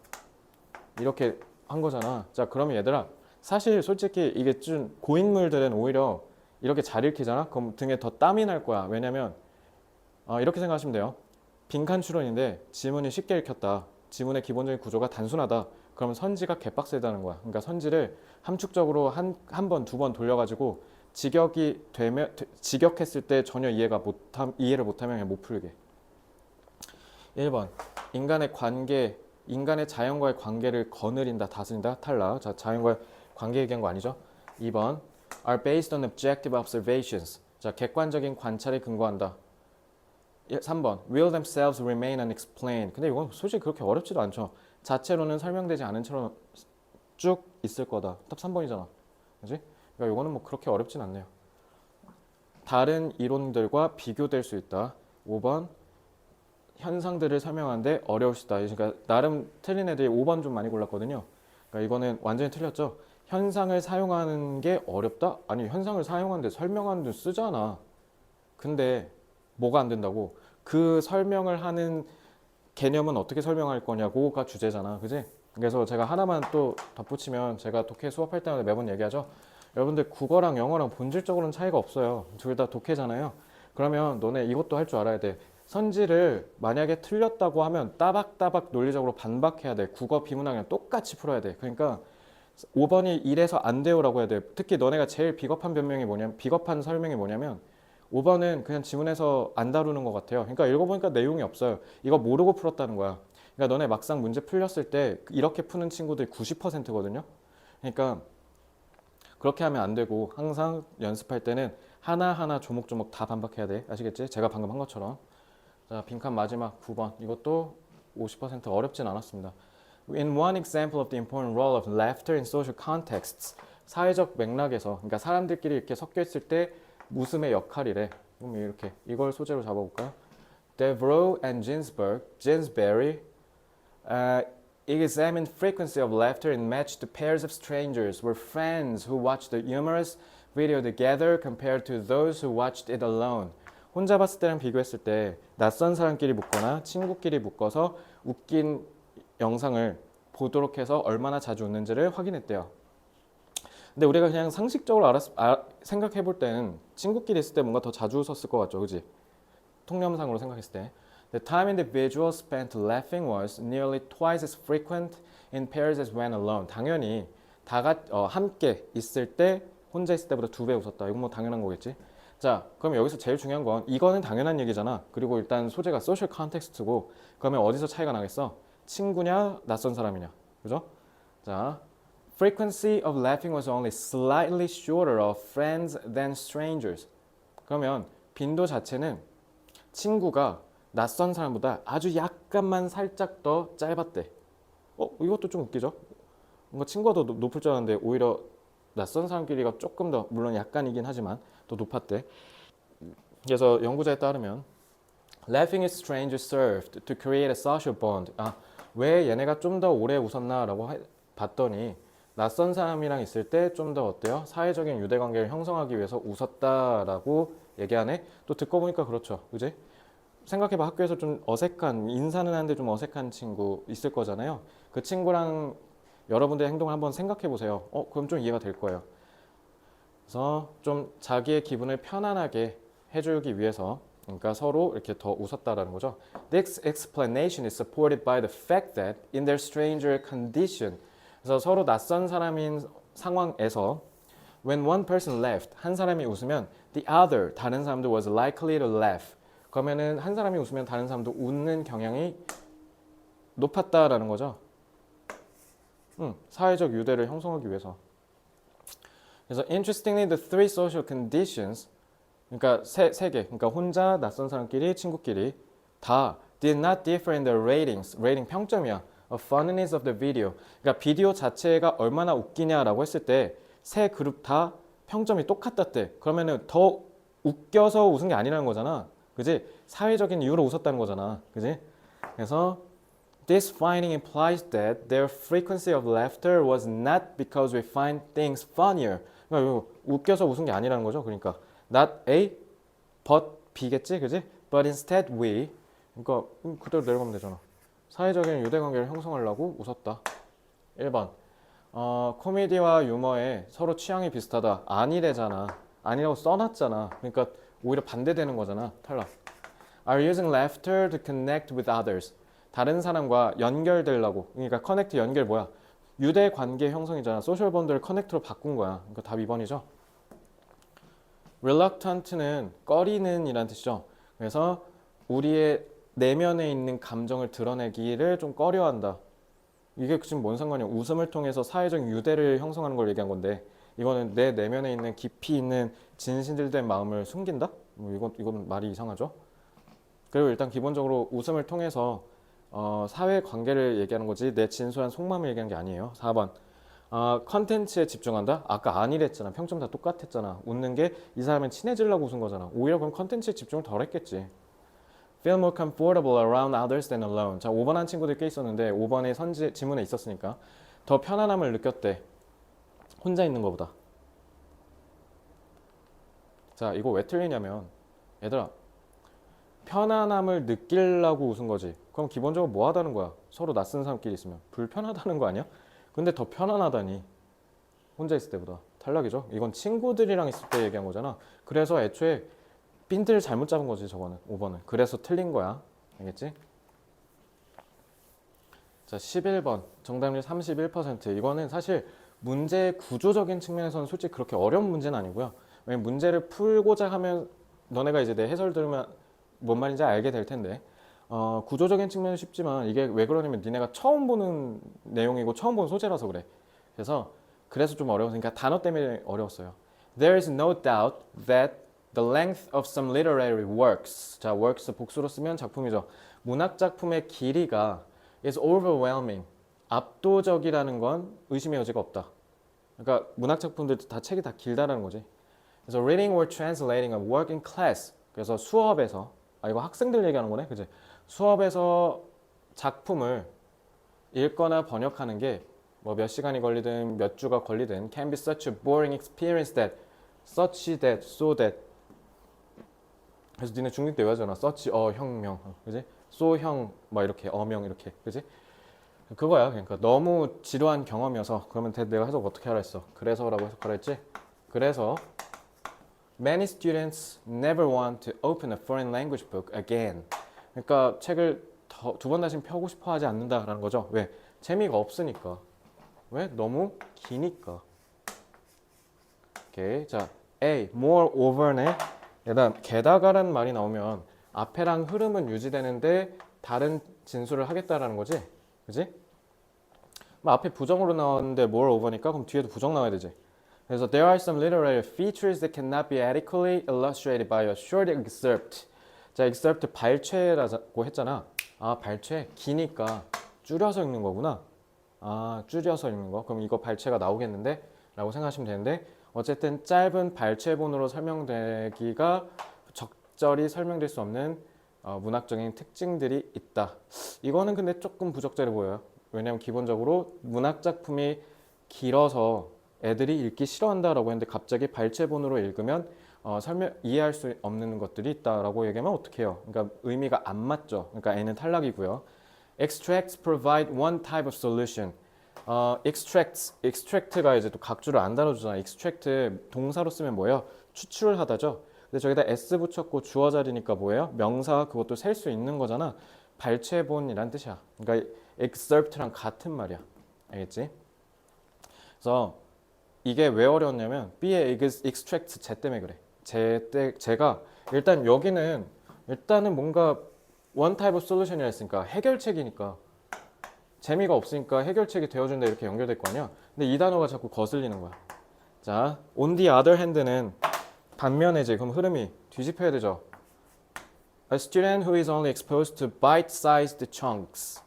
이렇게 한 거잖아. 자, 그러면 얘들아 사실 솔직히 이게 좀 고인물들은 오히려 이렇게 잘 읽히잖아? 그럼 등에 더 땀이 날 거야. 왜냐면 이렇게 생각하시면 돼요. 빈칸 추론인데 지문이 쉽게 읽혔다. 지문의 기본적인 구조가 단순하다. 그러면 선지가 개빡세다는 거야. 그러니까 선지를 함축적으로 한 번, 두 번 돌려가지고 직역했을 때 전혀 이해를 못하면 그냥 못 풀게. 1번 인간의 자연과의 관계를 거느린다, 다스린다, 탈락. 자, 자연과의 관계 얘기한 거 아니죠? 2번 are based on objective observations. 자, 객관적인 관찰에 근거한다. 3번 will themselves remain unexplained. 근데 이건 솔직히 그렇게 어렵지도 않죠. 자체로는 설명되지 않은 채로 쭉 있을 거다. 답 3번이잖아. 그지? 그러니까 이거는 뭐 그렇게 어렵진 않네요. 다른 이론들과 비교될 수 있다. 5번 현상들을 설명하는데 어려울 수 있다. 그러니까 나름 틀린 애들이 5번 좀 많이 골랐거든요. 그러니까 이거는 완전히 틀렸죠. 현상을 사용하는 게 어렵다? 아니 현상을 사용하는데 설명하는데 쓰잖아. 근데 뭐가 안 된다고? 그 설명을 하는 개념은 어떻게 설명할 거냐고가 주제잖아. 그지? 그래서 제가 하나만 또 덧붙이면 제가 독해 수업할 때마다 매번 얘기하죠. 여러분들 국어랑 영어랑 본질적으로는 차이가 없어요. 둘 다 독해잖아요. 그러면 너네 이것도 할 줄 알아야 돼. 선지를 만약에 틀렸다고 하면 따박따박 논리적으로 반박해야 돼. 국어 비문학이랑 똑같이 풀어야 돼. 그러니까 5번이 이래서 안 돼요라고 해야 돼. 특히 너네가 제일 비겁한 설명이 뭐냐면 5번은 그냥 지문에서 안 다루는 것 같아요. 그러니까 읽어보니까 내용이 없어요. 이거 모르고 풀었다는 거야. 그러니까 너네 막상 문제 풀렸을 때 이렇게 푸는 친구들이 90%거든요. 그러니까 그렇게 하면 안 되고 항상 연습할 때는 하나하나 조목조목 다 반박해야 돼. 아시겠지? 제가 방금 한 것처럼. 자, 빈칸 마지막 9번. 이것도 50% 어렵진 않았습니다. In one example of the important role of laughter in social contexts. 사회적 맥락에서, 그러니까 사람들끼리 이렇게 섞여 있을 때 웃음의 역할이래. 그럼 이렇게 이걸 소재로 잡아볼까요? Devereaux and Ginsberg examined frequency of laughter in matched pairs of strangers were friends who watched the humorous video together compared to those who watched it alone. 혼자 봤을 때랑 비교했을 때 낯선 사람끼리 묶거나 친구끼리 묶어서 웃긴 영상을 보도록 해서 얼마나 자주 웃는지를 확인했대요. 근데 우리가 그냥 상식적으로 생각해 볼 때는 친구끼리 있을 때 뭔가 더 자주 웃었을 것 같죠, 그지? 통념상으로 생각했을 때. The time individuals spent laughing was nearly twice as frequent in pairs as when alone. 당연히 함께 있을 때 혼자 있을 때보다 2배 웃었다. 이건 뭐 당연한 거겠지. 자, 그럼 여기서 제일 중요한 건 이거는 당연한 얘기잖아. 그리고 일단 소재가 소셜 컨텍스트고 그러면 어디서 차이가 나겠어? 친구냐, 낯선 사람이냐. 그죠? 자, frequency of laughing was only slightly shorter of friends than strangers. 그러면 빈도 자체는 친구가 낯선 사람보다 아주 약간만 살짝 더 짧았대. 이것도 좀 웃기죠? 뭔가 친구가 더 높을 줄 알았는데 오히려 낯선 사람끼리가 조금 더, 물론 약간이긴 하지만 더 높았대. 그래서 연구자에 따르면 Laughing with strangers served to create a social bond. 왜 얘네가 좀 더 오래 웃었나라고 봤더니 낯선 사람이랑 있을 때 좀 더 어때요? 사회적인 유대관계를 형성하기 위해서 웃었다라고 얘기하네. 또 듣고 보니까 그렇죠, 그지? 생각해봐. 학교에서 좀 어색한, 인사는 하는데 좀 어색한 친구 있을 거잖아요. 그 친구랑 여러분들의 행동을 한번 생각해 보세요. 그럼 좀 이해가 될 거예요. 그래서 좀 자기의 기분을 편안하게 해주기 위해서, 그러니까 서로 이렇게 더 웃었다라는 거죠. This explanation is supported by the fact that in their stranger condition, 그래서 서로 낯선 사람인 상황에서 when one person laughed, 한 사람이 웃으면 the other, 다른 사람도 was likely to laugh. 그러면은 한 사람이 웃으면 다른 사람도 웃는 경향이 높았다라는 거죠. 사회적 유대를 형성하기 위해서. 그래서 interestingly, the three social conditions, 그러니까 세 개, 그러니까 혼자, 낯선 사람끼리, 친구끼리 다 did not differ in the ratings, 레이팅 평점이야. of funniness of the video. 그러니까 비디오 자체가 얼마나 웃기냐라고 했을 때 세 그룹 다 평점이 똑같았대. 그러면은 더 웃겨서 웃은 게 아니라는 거잖아. 그지? 사회적인 이유로 웃었다는 거잖아. 그지? 그래서 this finding implies that their frequency of laughter was not because we find things funnier. 그러니까 웃겨서 웃은 게 아니라는 거죠. 그러니까 not A, but B겠지, 그지? But instead we. 그러니까 그대로 내려가면 되잖아. 사회적인 유대관계를 형성하려고 웃었다. 1번. 코미디와 유머에 서로 취향이 비슷하다. 아니래잖아. 아니라고 써놨잖아. 그러니까 오히려 반대되는 거잖아. 탈락. Are using laughter to connect with others. 다른 사람과 연결되려고. 그러니까 connect 연결 뭐야? 유대 관계 형성이잖아. 소셜 본드를 커넥트로 바꾼 거야. 그러니까 답 2번이죠. reluctant는 꺼리는 이란 뜻이죠. 그래서 우리의 내면에 있는 감정을 드러내기를 좀 꺼려한다. 이게 지금 뭔 상관이야? 웃음을 통해서 사회적 유대를 형성하는 걸 얘기한 건데 이거는 내 내면에 있는 깊이 있는 진실된 마음을 숨긴다? 이건 말이 이상하죠? 그리고 일단 기본적으로 웃음을 통해서 사회 관계를 얘기하는 거지 내 진솔한 속마음을 얘기하는 게 아니에요. 4번. 컨텐츠에 집중한다? 아까 아니랬잖아. 평점 다 똑같았잖아. 웃는 게 이 사람은 친해지려고 웃은 거잖아. 오히려 그럼 컨텐츠에 집중을 덜 했겠지. Feel more comfortable around others than alone. 자, 5번 한 친구들 꽤 있었는데 5번의 지문에 있었으니까 더 편안함을 느꼈대. 혼자 있는 것보다. 자, 이거 왜 틀리냐면 얘들아 편안함을 느끼려고 웃은 거지. 그럼 기본적으로 뭐 하다는 거야? 서로 낯선 사람끼리 있으면 불편하다는 거 아니야? 근데 더 편안하다니 혼자 있을 때보다. 탈락이죠. 이건 친구들이랑 있을 때 얘기한 거잖아. 그래서 애초에 핀트를 잘못 잡은 거지 저거는 5번은. 그래서 틀린 거야. 알겠지? 자, 11번 정답률 31%. 이거는 사실 문제 구조적인 측면에서는 솔직히 그렇게 어려운 문제는 아니고요. 왜냐면 문제를 풀고자 하면 너네가 이제 내 해설 들으면 뭔 말인지 알게 될 텐데 구조적인 측면은 쉽지만 이게 왜 그러냐면 니네가 처음 보는 내용이고 처음 보는 소재라서 그래. 그래서 좀 어려웠으니까 단어 때문에 어려웠어요. There is no doubt that The length of some literary works. 자, works 복수로 쓰면 작품이죠. 문학 작품의 길이가 is overwhelming. 압도적이라는 건 의심의 여지가 없다. 그러니까 문학 작품들 다 책이 다 길다라는 거지. 그래서 reading or translating a work in class. 그래서 수업에서 이거 학생들 얘기하는 거네, 그지? 수업에서 작품을 읽거나 번역하는 게 뭐 몇 시간이 걸리든 몇 주가 걸리든 can be such a boring experience that such that so that 그래서 니네 중딩 때 외우잖아. such 혁명 그지? so 형 이렇게 명 이렇게 그지? 그거야. 그러니까 너무 지루한 경험이어서 그러면 내가 해석 어떻게 하라 했어? 그래서라고 해석하라 했지? 그래서 many students never want to open a foreign language book again. 그러니까 책을 두 번 다시 펴고 싶어 하지 않는다라는 거죠. 왜? 재미가 없으니까. 왜? 너무 기니까. 오케이. 자, A. Moreover네. 게다가라는 말이 나오면 앞에랑 흐름은 유지되는데 다른 진술을 하겠다라는 거지. 그지? 앞에 부정으로 나왔는데 moreover니까 그럼 뒤에도 부정 나와야 되지. 그래서 there are some literary features that cannot be adequately illustrated by a short excerpt. 자, excerpt 발췌라고 했잖아. 발췌 기니까 줄여서 읽는 거구나. 줄여서 읽는 거. 그럼 이거 발췌가 나오겠는데? 라고 생각하시면 되는데 어쨌든 짧은 발췌본으로 설명되기가 적절히 설명될 수 없는 문학적인 특징들이 있다. 이거는 근데 조금 부적절해 보여요. 왜냐하면 기본적으로 문학 작품이 길어서 애들이 읽기 싫어한다라고 했는데 갑자기 발췌본으로 읽으면 이해할 수 없는 것들이 있다라고 얘기하면 어떡해요? 그러니까 의미가 안 맞죠. 그러니까 N은 탈락이고요. Extracts provide one type of solution. extract가 이제 또 각주를 안 다뤄주잖아. extract 동사로 쓰면 뭐예요? 추출을 하다죠. 근데 저기다 s 붙였고 주어 자리니까 뭐예요? 명사 그것도 셀 수 있는 거잖아. 발췌본이란 뜻이야. 그러니까 excerpt랑 같은 말이야. 알겠지? 그래서 이게 왜 어려웠냐면 B의 extract 제 때문에 그래. 제가 일단 여기는 일단은 뭔가 one type of solution이라 했으니까 해결책이니까 재미가 없으니까 해결책이 되어준다 이렇게 연결될 거 아니야. 근데 이 단어가 자꾸 거슬리는 거야. 자, on the other hand는 반면에지. 그럼 흐름이 뒤집혀야 되죠. A student who is only exposed to bite-sized chunks.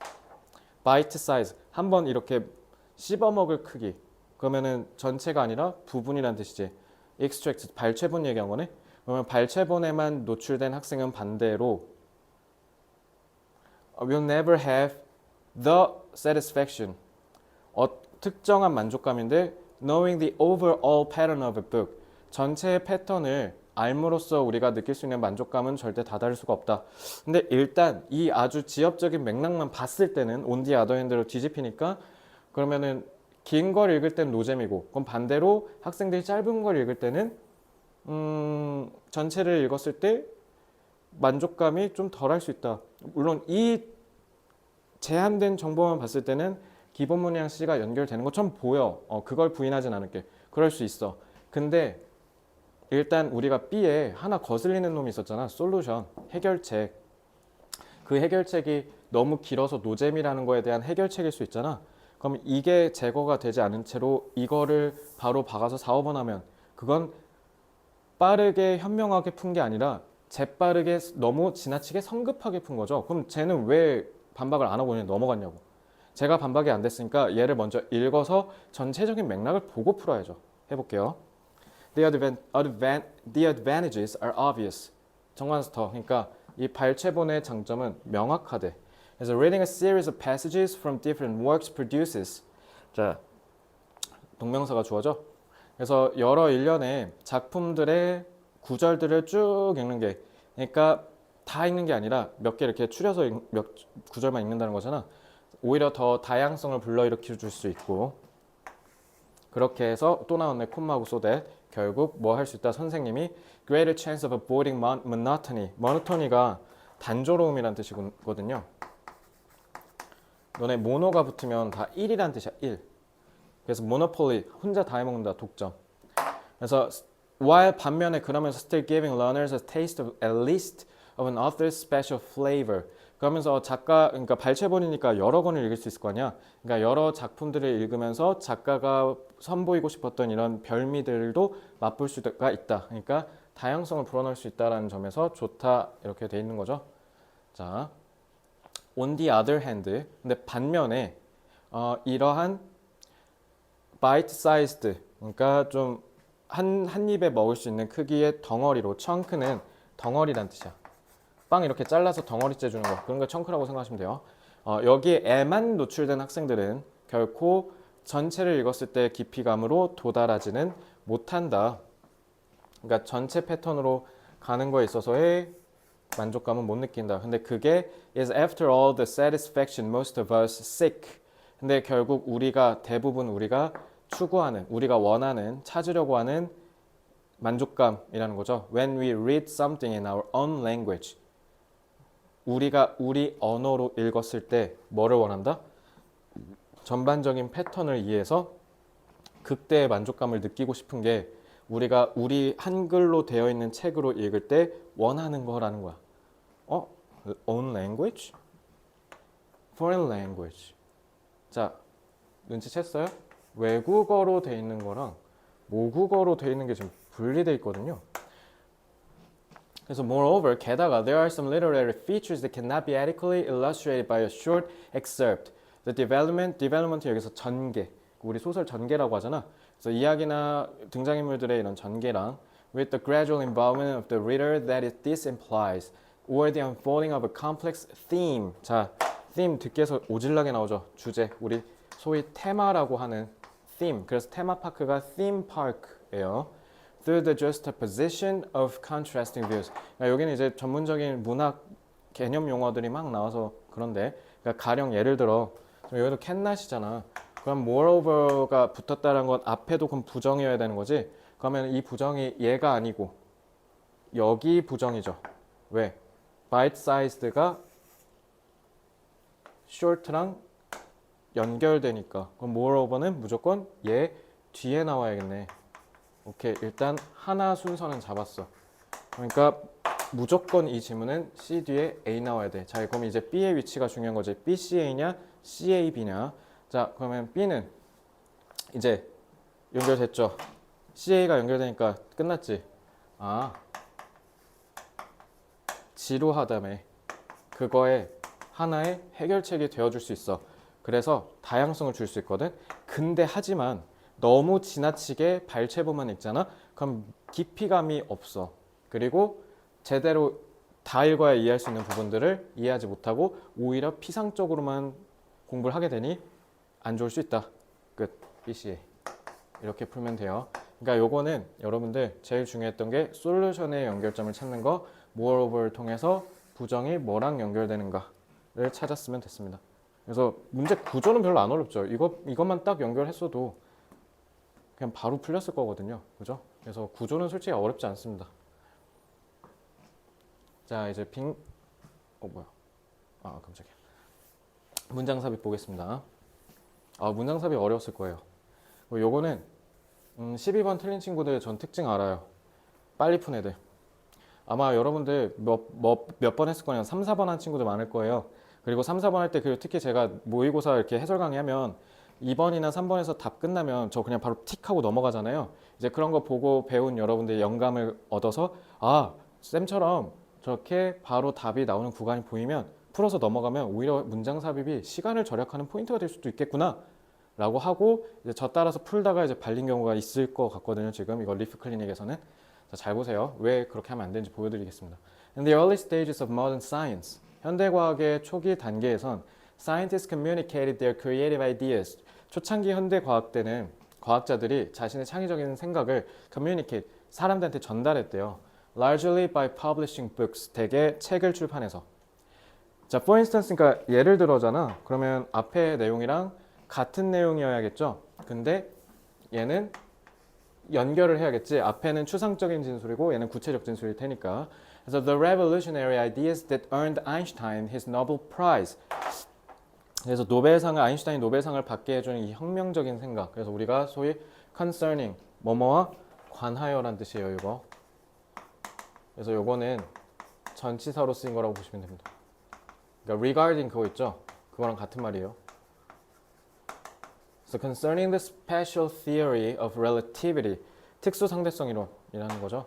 bite-size. 한번 이렇게 씹어먹을 크기. 그러면은 전체가 아니라 부분이란 뜻이지. extract 발췌본 얘기한 거네. 그러면 발췌본에만 노출된 학생은 반대로 will never have the satisfaction. 특정한 만족감인데 knowing the overall pattern of a book. 전체의 패턴을 알므로써 우리가 느낄 수 있는 만족감은 절대 다다를 수가 없다. 근데 일단 이 아주 지엽적인 맥락만 봤을 때는 on the other hand로 뒤집히니까 그러면은 긴 걸 읽을 때는 노잼이고 그럼 반대로 학생들이 짧은 걸 읽을 때는 전체를 읽었을 때 만족감이 좀 덜할 수 있다. 물론 이 제한된 정보만 봤을 때는 기본문이랑 C가 연결되는 것처럼 보여. 그걸 부인하진 않을게. 그럴 수 있어. 근데 일단 우리가 B에 하나 거슬리는 놈이 있었잖아. 솔루션, 해결책. 그 해결책이 너무 길어서 노잼이라는 거에 대한 해결책일 수 있잖아. 그럼 이게 제거가 되지 않은 채로 이거를 바로 박아서 4, 5번 하면 그건 빠르게 현명하게 푼 게 아니라 재빠르게 너무 지나치게 성급하게 푼 거죠. 그럼 쟤는 왜 반박을 안 하고 그냥 넘어갔냐고. 제가 반박이 안 됐으니까 얘를 먼저 읽어서 전체적인 맥락을 보고 풀어야죠. 해볼게요. The advantages are obvious. 정관스터. 그러니까 이 발췌본의 장점은 명확하대. 그래서 reading a series of passages from different works produces. 자, 동명사가 주어져. 그래서 여러 일련의 작품들의 구절들을 쭉 읽는 게, 그러니까 다 읽는 게 아니라 몇 개 이렇게 추려서 몇 구절만 읽는다는 거잖아. 오히려 더 다양성을 불러일으켜 줄 수 있고. 그렇게 해서 또 나왔네. 콤마하고 so that. 결국 뭐 할 수 있다? 선생님이 greater chance of avoiding monotony. monotony가 단조로움이란 뜻이거든요. 너네 모노가 붙으면 다 1이란 뜻이야. 1. 그래서 monopoly, 혼자 다 해먹는다. 독점. 그래서 while 반면에 그러면서 still giving learners a taste of at least of an author's special flavor. 그러면서 작가, 그러니까 발췌본이니까 여러 권을 읽을 수 있을 거 아니야. 그러니까 여러 작품들을 읽으면서 작가가 선보이고 싶었던 이런 별미들도 맛볼 수가 있다. 그러니까 다양성을 불어넣을 수 있다는 점에서 좋다 이렇게 돼 있는 거죠. 자, on the other hand, 근데 반면에 이러한 bite-sized, 그러니까 좀 한 입에 먹을 수 있는 크기의 덩어리로, chun크는 덩어리란 뜻이야. 빵 이렇게 잘라서 덩어리째 주는 거, 그런 거 chun크라고 생각하시면 돼요. 여기에만 노출된 학생들은 결코 전체를 읽었을 때 깊이감으로 도달하지는 못한다. 그러니까 전체 패턴으로 가는 거에 있어서의 만족감은 못 느낀다. 근데 그게 is after all the satisfaction most of us seek. 근데 결국 대부분 우리가 추구하는, 우리가 원하는, 찾으려고 하는 만족감이라는 거죠. When we read something in our own language. 우리가 우리 언어로 읽었을 때 뭐를 원한다? 전반적인 패턴을 이해해서 극대의 만족감을 느끼고 싶은 게 우리가 우리 한글로 되어 있는 책으로 읽을 때 원하는 거라는 거야. own language? foreign language. 자, 눈치챘어요? 외국어로 돼 있는 거랑 모국어로 돼 있는 게 지금 분리돼 있거든요. 그래서 moreover, 게다가 there are some literary features that cannot be adequately illustrated by a short excerpt. The development 여기서 전개, 우리 소설 전개라고 하잖아. 그래서 이야기나 등장인물들의 이런 전개랑 with the gradual involvement of the reader that this implies, or the unfolding of a complex theme. 자, theme 듣기에서 오질나게 나오죠. 주제, 우리 소위 테마라고 하는 theme. 그래서 테마파크가 theme park예요. Through the juxtaposition of contrasting views. 그러니까 여기는 이제 전문적인 문학 개념 용어들이 막 나와서 그런데, 그러니까 가령 예를 들어 여기도 캔낫이잖아. 그럼 moreover가 붙었다는 건 앞에도 그럼 부정이어야 되는 거지. 그러면 이 부정이 얘가 아니고 여기 부정이죠. 왜? bite-sized가 short랑 연결되니까. 그럼 moreover는 무조건 얘 뒤에 나와야겠네. 오케이, 일단 하나 순서는 잡았어. 그러니까 무조건 이 지문은 C 뒤에 A 나와야 돼. 자, 그럼 이제 B의 위치가 중요한 거지. BCA냐 CAB냐. 자, 그러면 B는 이제 연결됐죠. CA가 연결되니까 끝났지. 아, 지루하다며. 그거에 하나의 해결책이 되어줄 수 있어. 그래서 다양성을 줄 수 있거든. 근데 하지만 너무 지나치게 발췌부만 읽잖아? 그럼 깊이감이 없어. 그리고 제대로 다 읽어야 이해할 수 있는 부분들을 이해하지 못하고 오히려 피상적으로만 공부를 하게 되니 안 좋을 수 있다. 끝. BCA. 이렇게 풀면 돼요. 그러니까 요거는 여러분들 제일 중요했던 게 솔루션의 연결점을 찾는 거, moreover를 통해서 부정이 뭐랑 연결되는가를 찾았으면 됐습니다. 그래서 문제 구조는 별로 안 어렵죠. 이것만 딱 연결했어도 그냥 바로 풀렸을 거거든요. 그죠? 그래서 구조는 솔직히 어렵지 않습니다. 자, 이제 뭐야? 아, 깜짝이야. 문장삽입 보겠습니다. 문장삽입 어려웠을 거예요. 요거는 12번 틀린 친구들 전 특징 알아요. 빨리 푼 애들. 아마 여러분들 몇 번 했을 거냐, 3, 4번 한 친구들 많을 거예요. 그리고 3, 4번 할 때 특히 제가 모의고사 이렇게 해설 강의하면 2번이나 3번에서 답 끝나면 저 그냥 바로 틱 하고 넘어가잖아요. 이제 그런 거 보고 배운 여러분들이 영감을 얻어서 쌤처럼 저렇게 바로 답이 나오는 구간이 보이면 풀어서 넘어가면 오히려 문장 삽입이 시간을 절약하는 포인트가 될 수도 있겠구나 라고 하고 이제 저 따라서 풀다가 이제 발린 경우가 있을 것 같거든요. 지금 이거 리프 클리닉에서는. 자, 잘 보세요. 왜 그렇게 하면 안 되는지 보여드리겠습니다. In the early stages of modern science, 현대과학의 초기 단계에선 scientists communicated their creative ideas. 초창기 현대 과학 때는 과학자들이 자신의 창의적인 생각을 communicate, 사람들한테 전달했대요. Largely by publishing books, 대개 책을 출판해서. 자, for instance, 그러니까 예를 들어잖아. 그러면 앞에 내용이랑 같은 내용이어야겠죠. 근데 얘는 연결을 해야겠지. 앞에는 추상적인 진술이고 얘는 구체적 진술일 테니까. 그래서 the revolutionary ideas that earned Einstein his Nobel Prize. 그래서 아인슈타인 노벨상을 받게 해주는 이 혁명적인 생각. 그래서 우리가 소위 concerning, 뭐뭐와 관하여란 뜻이에요, 이거. 그래서 요거는 전치사로 쓰인 거라고 보시면 됩니다. 그러니까 regarding 그거 있죠? 그거랑 같은 말이에요. So concerning the special theory of relativity, 특수 상대성 이론이라는 거죠.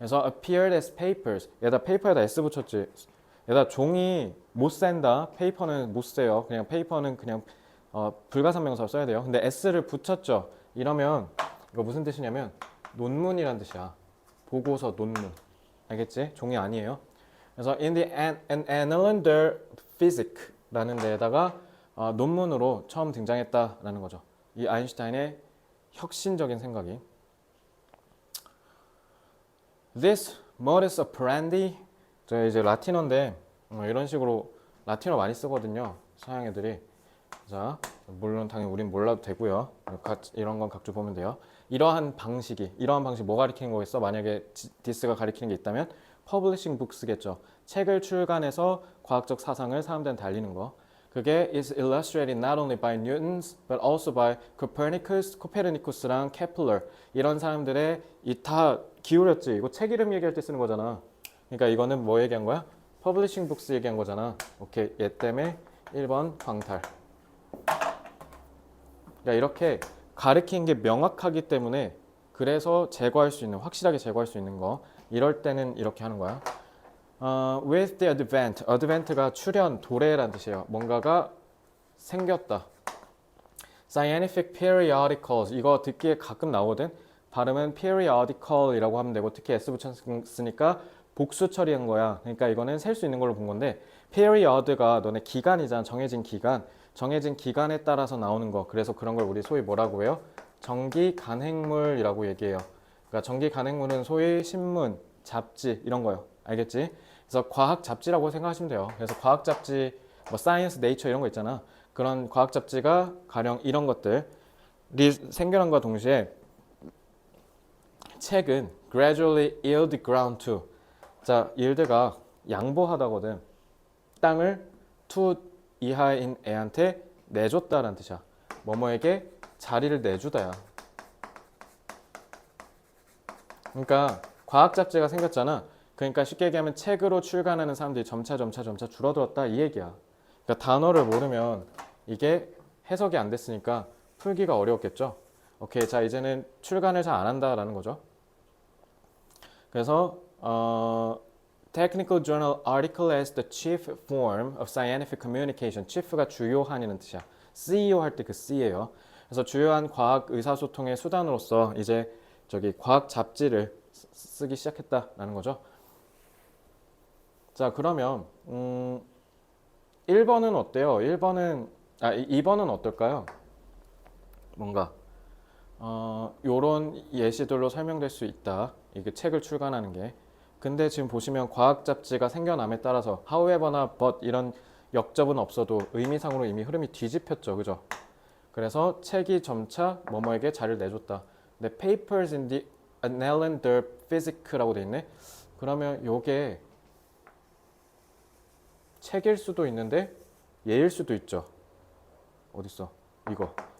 그래서 appeared as papers. 얘다 페이퍼에다 s 붙였지. 얘다 종이 못 센다. 페이퍼는 못 세요. 그냥 페이퍼는 그냥 불가산명사로 써야 돼요. 근데 s를 붙였죠. 이러면 이거 무슨 뜻이냐면 논문이란 뜻이야. 보고서 논문. 알겠지? 종이 아니에요. 그래서 in the an annalen der Physik라는 데에다가 논문으로 처음 등장했다라는 거죠. 이 아인슈타인의 혁신적인 생각이. This modus operandi, 저 이제 라틴어인데 이런 식으로 라틴어 많이 쓰거든요. 서양 애들이. 자, 물론 당연히 우린 몰라도 되고요. 이런 건 각주 보면 돼요. 이러한 방식 뭐 가리키는 거겠어? 만약에 디스가 가리키는 게 있다면 publishing books겠죠. 책을 출간해서 과학적 사상을 사람들한테 알리는 거. 그게 is illustrated not only by Newton's but also by Copernicus, 코페르니쿠스랑 케플러 이런 사람들의 다 기울였지. 이거 책 이름 얘기할 때 쓰는 거잖아. 그러니까 이거는 뭐 얘기한 거야? publishing books 얘기한 거잖아. 오케이, 얘 때문에 1번 광탈. 그러니까 이렇게 가리킨 게 명확하기 때문에 그래서 제거할 수 있는, 확실하게 제거할 수 있는 거. 이럴 때는 이렇게 하는 거야. With the advent가 출현, 도래란 뜻이에요. 뭔가가 생겼다. Scientific periodicals, 이거 듣기에 가끔 나오거든. 발음은 periodical이라고 하면 되고 특히 s 붙였으니까 복수 처리한 거야. 그러니까 이거는 셀 수 있는 걸로 본 건데 period가 너네 기간이잖아. 정해진 기간. 정해진 기간에 따라서 나오는 거. 그래서 그런 걸 우리 소위 뭐라고 해요? 정기 간행물이라고 얘기해요. 그러니까 정기 간행물은 소위 신문, 잡지 이런 거요. 알겠지? 그래서 과학 잡지라고 생각하시면 돼요. 그래서 과학 잡지, 뭐 사이언스, 네이처 이런 거 있잖아. 그런 과학 잡지가 가령 이런 것들이 생겨난과 동시에 책은 gradually yield ground to. 자, yield가 양보하다거든. 땅을 to 이하인 애한테 내줬다라는 뜻이야. 뭐뭐에게 자리를 내주다야. 그러니까 과학 잡지가 생겼잖아. 그러니까 쉽게 얘기하면 책으로 출간하는 사람들이 점차 줄어들었다 이 얘기야. 그러니까 단어를 모르면 이게 해석이 안 됐으니까 풀기가 어려웠겠죠. 오케이, 자 이제는 출간을 잘 안 한다라는 거죠. 그래서 Technical Journal article as the chief form of scientific communication. chief가 주요한이라는 뜻이야. CEO 할 때 그 C예요. 그래서 주요한 과학 의사소통의 수단으로서 이제 저기 과학 잡지를 쓰기 시작했다라는 거죠. 자, 그러면 1번은 어때요? 2번은 어떨까요? 뭔가 요런 예시들로 설명될 수 있다. 이게 책을 출간하는 게. 근데 지금 보시면 과학 잡지가 생겨남에 따라서 however나 but 이런 역접은 없어도 의미상으로 이미 흐름이 뒤집혔죠. 그죠? 그래서 책이 점차 뭐뭐에게 자리를 내줬다. 근데 papers in the annalen der Physic라고 돼 있네. 그러면 요게 책일 수도 있는데 얘일 수도 있죠. 어딨어?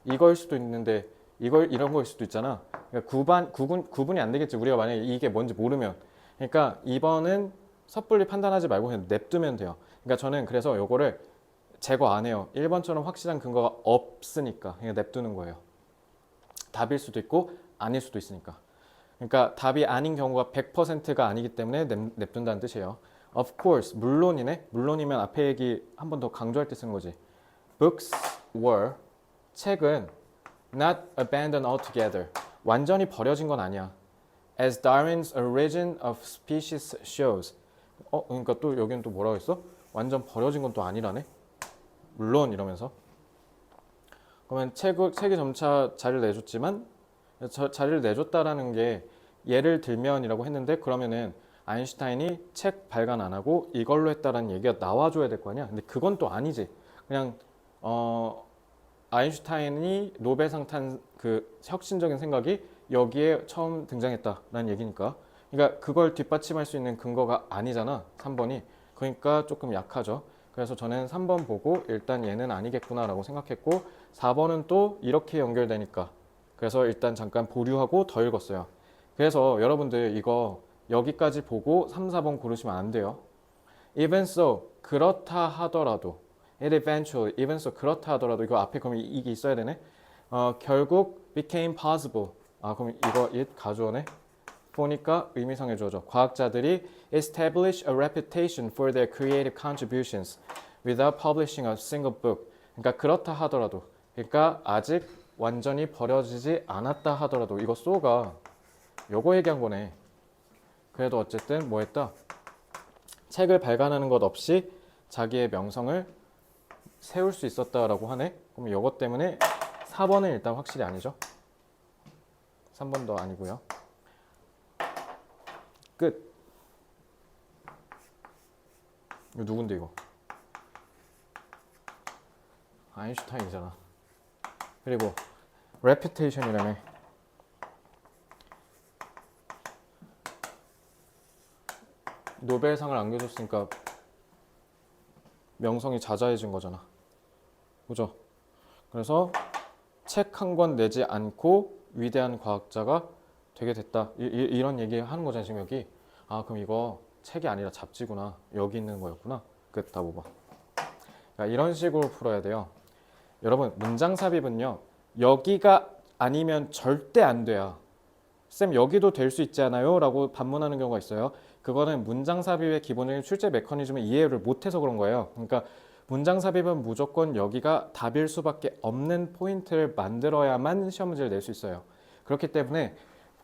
이거일 수도 있는데 이런 거일 수도 있잖아. 그러니까 구분이 안 되겠지. 우리가 만약에 이게 뭔지 모르면. 그러니까 2번은 섣불리 판단하지 말고 그냥 냅두면 돼요. 그러니까 저는 그래서 요거를 제거 안 해요. 1번처럼 확실한 근거가 없으니까 그냥 냅두는 거예요. 답일 수도 있고 아닐 수도 있으니까. 그러니까 답이 아닌 경우가 100%가 아니기 때문에 냅둔다는 뜻이에요. Of course, 물론이네. 물론이면 앞에 얘기 한 번 더 강조할 때 쓰는 거지. Books were, 책은 not abandoned altogether. 완전히 버려진 건 아니야. As Darwin's origin of species shows. 그러니까 또 여기는 또 뭐라고 했어? 완전 버려진 건 또 아니라네. 물론 이러면서. 그러면 책이 점차 자리를 내줬지만 자리를 내줬다라는 게 예를 들면이라고 했는데 그러면은 아인슈타인이 책 발간 안 하고 이걸로 했다라는 얘기가 나와줘야 될 거 아니야. 근데 그건 또 아니지. 그냥 아인슈타인이 노벨상 탄 그 혁신적인 생각이 여기에 처음 등장했다라는 얘기니까. 그러니까 그걸 뒷받침할 수 있는 근거가 아니잖아. 3번이. 그러니까 조금 약하죠. 그래서 저는 3번 보고 일단 얘는 아니겠구나라고 생각했고 4번은 또 이렇게 연결되니까 그래서 일단 잠깐 보류하고 더 읽었어요. 그래서 여러분들 이거 여기까지 보고 3, 4번 고르시면 안 돼요. Even so, 그렇다 하더라도 It eventually, even so, 그렇다 하더라도 이거 앞에 그럼 이게 있어야 되네. 결국 became possible. 그럼 이거 it 가져오네. 보니까 의미상의 주어죠. 과학자들이 establish a reputation for their creative contributions without publishing a single book. 그러니까 그렇다 하더라도, 그러니까 아직 완전히 버려지지 않았다 하더라도, 이거 소가 요거 얘기한 거네. 그래도 어쨌든 뭐 했다? 책을 발간하는 것 없이 자기의 명성을 세울 수 있었다라고 하네. 그럼 요것 때문에 4번은 일단 확실히 아니죠. 3번도 아니고요. 끝. 이거 누군데 이거? 아인슈타인이잖아. 그리고 reputation이라며. 노벨상을 안겨줬으니까 명성이 자자해진 거잖아. 그죠? 그래서 책 한 권 내지 않고 위대한 과학자가 되게 됐다. 이런 얘기 하는 거잖아 지금 여기. 아 그럼 이거 책이 아니라 잡지구나. 여기 있는 거였구나. 끝. 다 5번. 그러니까 이런 식으로 풀어야 돼요. 여러분 문장 삽입은요. 여기가 아니면 절대 안 돼요. 쌤 여기도 될 수 있지 않아요? 라고 반문하는 경우가 있어요. 그거는 문장 삽입의 기본적인 출제 메커니즘을 이해를 못해서 그런 거예요. 그러니까 문장 삽입은 무조건 여기가 답일 수밖에 없는 포인트를 만들어야만 시험 문제를 낼 수 있어요. 그렇기 때문에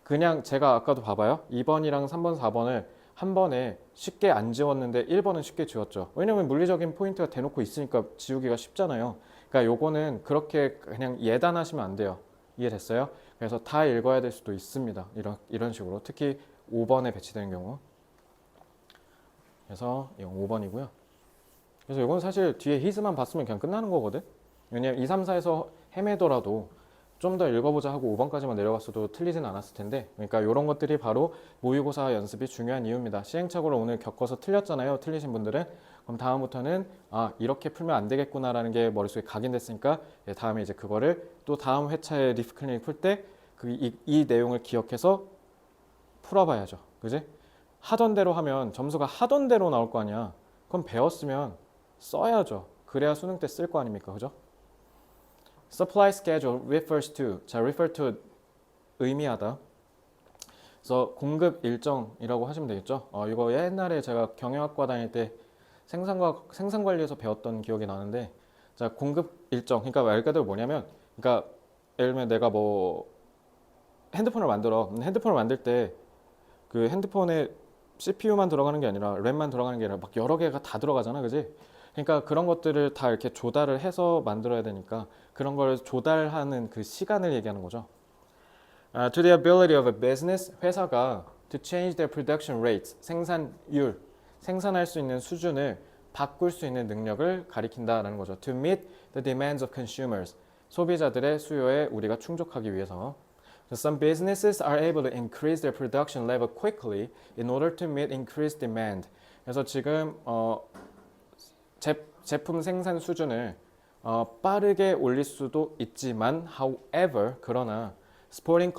그냥 제가 아까도 봐봐요. 2번이랑 3번, 4번을 한 번에 쉽게 안 지웠는데 1번은 쉽게 지웠죠. 왜냐면 물리적인 포인트가 대놓고 있으니까 지우기가 쉽잖아요. 그러니까 요거는 그렇게 그냥 예단하시면 안 돼요. 이해됐어요? 그래서 다 읽어야 될 수도 있습니다. 이런 식으로. 특히 5번에 배치되는 경우. 그래서 이건 5번이고요. 그래서 이건 사실 뒤에 히스만 봤으면 그냥 끝나는 거거든. 왜냐면 2, 3, 4에서 헤매더라도 좀 더 읽어보자 하고 5번까지만 내려갔어도 틀리진 않았을 텐데, 그러니까 이런 것들이 바로 모의고사 연습이 중요한 이유입니다. 시행착오를 오늘 겪어서 틀렸잖아요. 틀리신 분들은. 그럼 다음부터는 아 이렇게 풀면 안 되겠구나라는 게 머릿속에 각인됐으니까 다음에 이제 그거를 또 다음 회차에 리스클리닉 풀 때 이 내용을 기억해서 풀어봐야죠. 그지? 하던 대로 하면 점수가 하던 대로 나올 거 아니야. 그럼 배웠으면 써야죠. 그래야 수능 때 쓸 거 아닙니까? 그죠? Supply schedule refers to. 자, refer to 의미하다. 그래서 공급 일정이라고 하시면 되겠죠. 이거 옛날에 제가 경영학과 다닐 때 생산관리에서 배웠던 기억이 나는데, 자, 공급 일정. 그러니까 말 그대로 뭐냐면, 그러니까 예를 들면 내가 뭐 핸드폰을 만들어. 핸드폰을 만들 때 그 핸드폰에 CPU만 들어가는 게 아니라 램만 들어가는 게 아니라 막 여러 개가 다 들어가잖아, 그지? 그러니까 그런 것들을 다 이렇게 조달을 해서 만들어야 되니까 그런 걸 조달하는 그 시간을 얘기하는 거죠. To the ability of a business, 회사가 to change their production rates, 생산율, 생산할 수 있는 수준을 바꿀 수 있는 능력을 가리킨다라는 거죠. To meet the demands of consumers, 소비자들의 수요에 우리가 충족하기 위해서. So some businesses are able to increase their production level quickly in order to meet increased demand. 그래서 지금 제품 생산 수준을 빠르게 올릴 수도 있지만, however, 그러나 스포팅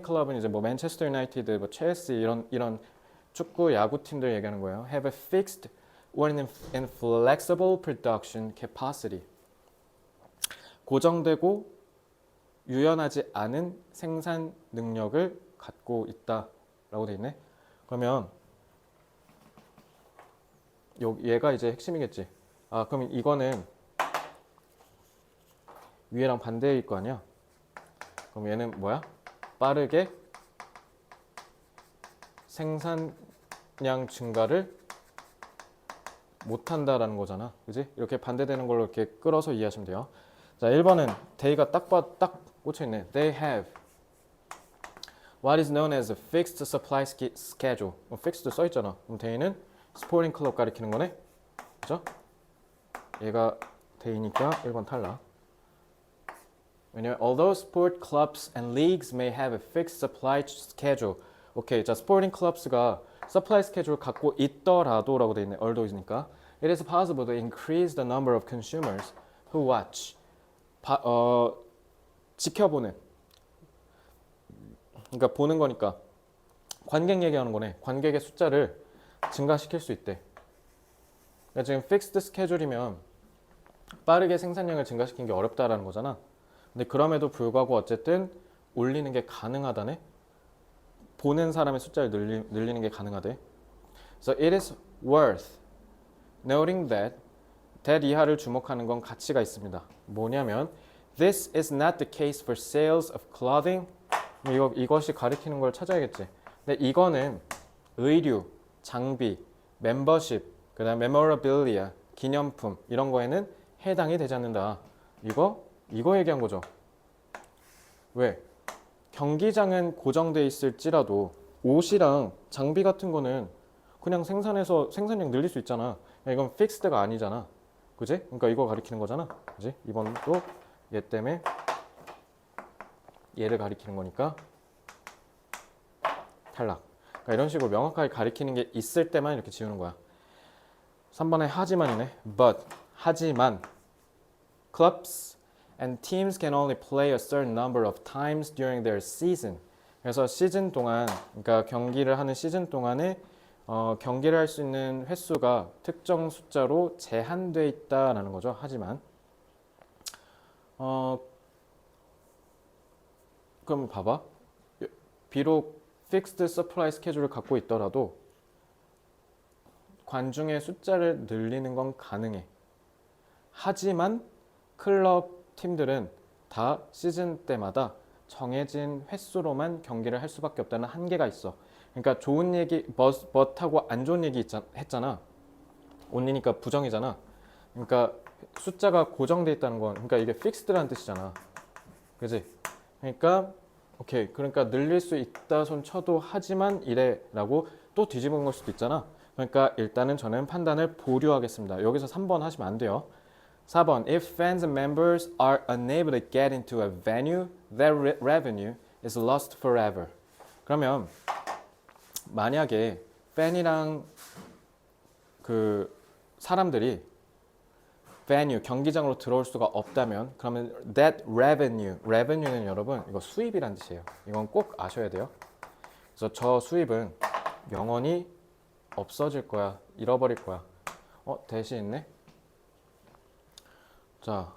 클럽은 이제 뭐 맨체스터 유나이티드, 뭐 첼시 이런 축구 야구 팀들 얘기하는 거예요. Have a fixed or an inflexible production capacity. 고정되고 유연하지 않은 생산 능력을 갖고 있다라고 돼 있네. 그러면 얘가 이제 핵심이겠지. 아, 그럼 이거는 위에랑 반대일 거 아니야? 그럼 얘는 뭐야? 빠르게 생산량 증가를 못한다라는 거잖아. 그지? 이렇게 반대되는 걸로 이렇게 끌어서 이해하시면 돼요. 자, 1번은 they가 딱 꽂혀있네. They have what is known as a fixed supply schedule. fixed 써있잖아. 그럼 they는 스포팅 클럽 가리키는 거네. 그죠? 얘가 they니까 1번 탈락. 왜냐면 although sport clubs and leagues may have a fixed supply schedule. 오케이, 자, 스포팅 클럽스가 supply schedule 갖고 있더라도라고 돼 있네. although이니까. It is possible to increase the number of consumers who watch. 지켜보는. 그러니까 보는 거니까 관객 얘기하는 거네. 관객의 숫자를 증가시킬 수 있대. 그러니까 지금 fixed schedule이면 빠르게 생산량을 증가시키는 게 어렵다라는 거잖아. 근데 그럼에도 불구하고 어쨌든 올리는 게 가능하다네. 보는 사람의 숫자를 늘리는 게 가능하대. So it is worth noting that 이하를 주목하는 건 가치가 있습니다. 뭐냐면 this is not the case for sales of clothing. 이것이 가리키는 걸 찾아야겠지. 근데 이거는 의류, 장비, 멤버십, 그다음 memorabilia, 기념품 이런 거에는 해당이 되지 않는다. 이거 얘기한 거죠. 왜? 경기장은 고정돼 있을지라도 옷이랑 장비 같은 거는 그냥 생산해서 생산량 늘릴 수 있잖아. 이건 픽스드가 아니잖아. 그지? 그러니까 이거 가리키는 거잖아. 그지? 이번도 얘 때문에 얘를 가리키는 거니까 탈락. 그러니까 이런 식으로 명확하게 가리키는 게 있을 때만 이렇게 지우는 거야. 3번에 하지만이네. But 하지만 clubs and teams can only play a certain number of times during their season. 그래서 시즌 동안, 그러니까 경기를 하는 시즌 동안에 경기를 할 수 있는 횟수가 특정 숫자로 제한돼 있다라는 거죠. 하지만 그럼 봐봐. 비록 fixed supply schedule을 갖고 있더라도 관중의 숫자를 늘리는 건 가능해. 하지만 클럽 팀들은 다 시즌 때마다 정해진 횟수로만 경기를 할 수밖에 없다는 한계가 있어. 그러니까 좋은 얘기 but하고 안 좋은 얘기 했잖아. only니까 부정이잖아. 그러니까 숫자가 고정돼 있다는 건 그러니까 이게 fixed라는 뜻이잖아. 그지? 그러니까 오케이. 그러니까 늘릴 수 있다 손 쳐도 하지만 이래라고 또 뒤집은 걸 수도 있잖아. 그러니까 일단은 저는 판단을 보류하겠습니다. 여기서 3번 하시면 안 돼요. 4번 If fans and members are unable to get into a venue, their revenue is lost forever. 그러면 만약에 팬이랑 그 사람들이 venue, 경기장으로 들어올 수가 없다면 그러면 that revenue는 여러분 이거 수입이란 뜻이에요. 이건 꼭 아셔야 돼요. 그래서 저 수입은 영원히 없어질 거야. 잃어버릴 거야. 대시 있네. 자,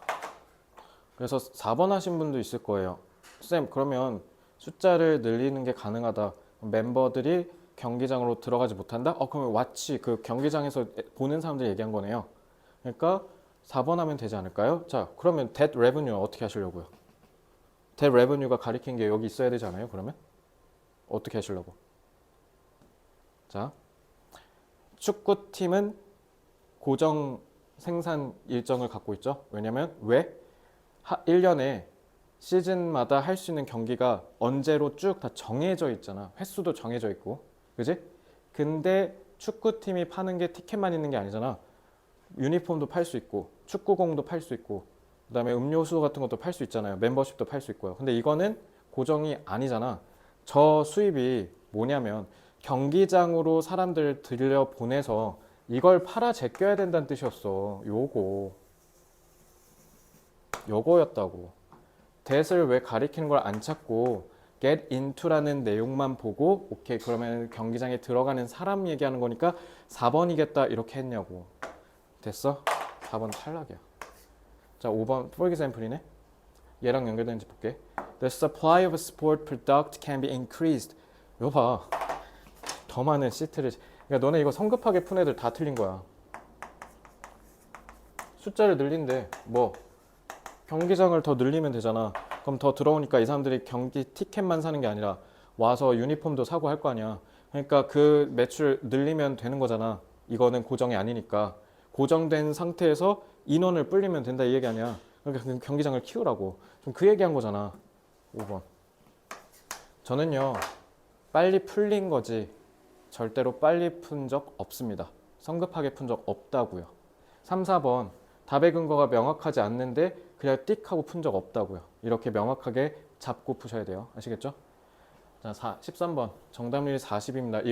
그래서 4번 하신 분도 있을 거예요. 쌤, 그러면 숫자를 늘리는 게 가능하다. 멤버들이 경기장으로 들어가지 못한다? 그러면 왓치, 그 경기장에서 보는 사람들이 얘기한 거네요. 그러니까 4번 하면 되지 않을까요? 자, 그러면 that revenue 어떻게 하시려고요? that revenue가 가리킨 게 여기 있어야 되지 않아요? 그러면? 어떻게 하시려고? 자, 축구팀은 고정 생산 일정을 갖고 있죠. 왜냐면 왜? 1년에 시즌마다 할 수 있는 경기가 언제로 쭉 다 정해져 있잖아. 횟수도 정해져 있고. 그지? 근데 축구팀이 파는 게 티켓만 있는 게 아니잖아. 유니폼도 팔 수 있고 축구공도 팔 수 있고 그다음에 음료수 같은 것도 팔 수 있잖아요. 멤버십도 팔 수 있고요. 근데 이거는 고정이 아니잖아. 저 수입이 뭐냐면 경기장으로 사람들을 들여 보내서 이걸 팔아 제껴야 된다는 뜻이었어. 요거였다고. that을 왜 가리키는 걸 안 찾고 get into라는 내용만 보고 오케이 그러면 경기장에 들어가는 사람 얘기하는 거니까 4번이겠다 이렇게 했냐고. 됐어? 4번 탈락이야. 자, 5번 for example이네. 얘랑 연결되는지 볼게. The supply of a sport product can be increased. 이거 봐. 더 많은 시트를. 그러니까 너네 이거 성급하게 푼 애들 다 틀린 거야. 숫자를 늘린대. 뭐 경기장을 더 늘리면 되잖아. 그럼 더 들어오니까 이 사람들이 경기 티켓만 사는 게 아니라 와서 유니폼도 사고 할 거 아니야. 그러니까 그 매출 늘리면 되는 거잖아. 이거는 고정이 아니니까. 고정된 상태에서 인원을 불리면 된다 이 얘기 아니야. 그러니까 경기장을 키우라고. 좀 그 얘기한 거잖아. 5번. 저는요. 빨리 풀린 거지. 절대로 빨리 푼 적 없습니다. 성급하게 푼 적 없다고요. 3, 4번. 답의 근거가 명확하지 않는데 그냥 띡 하고 푼 적 없다고요. 이렇게 명확하게 잡고 푸셔야 돼요. 아시겠죠? 자, 13번. 정답률이 40입니다.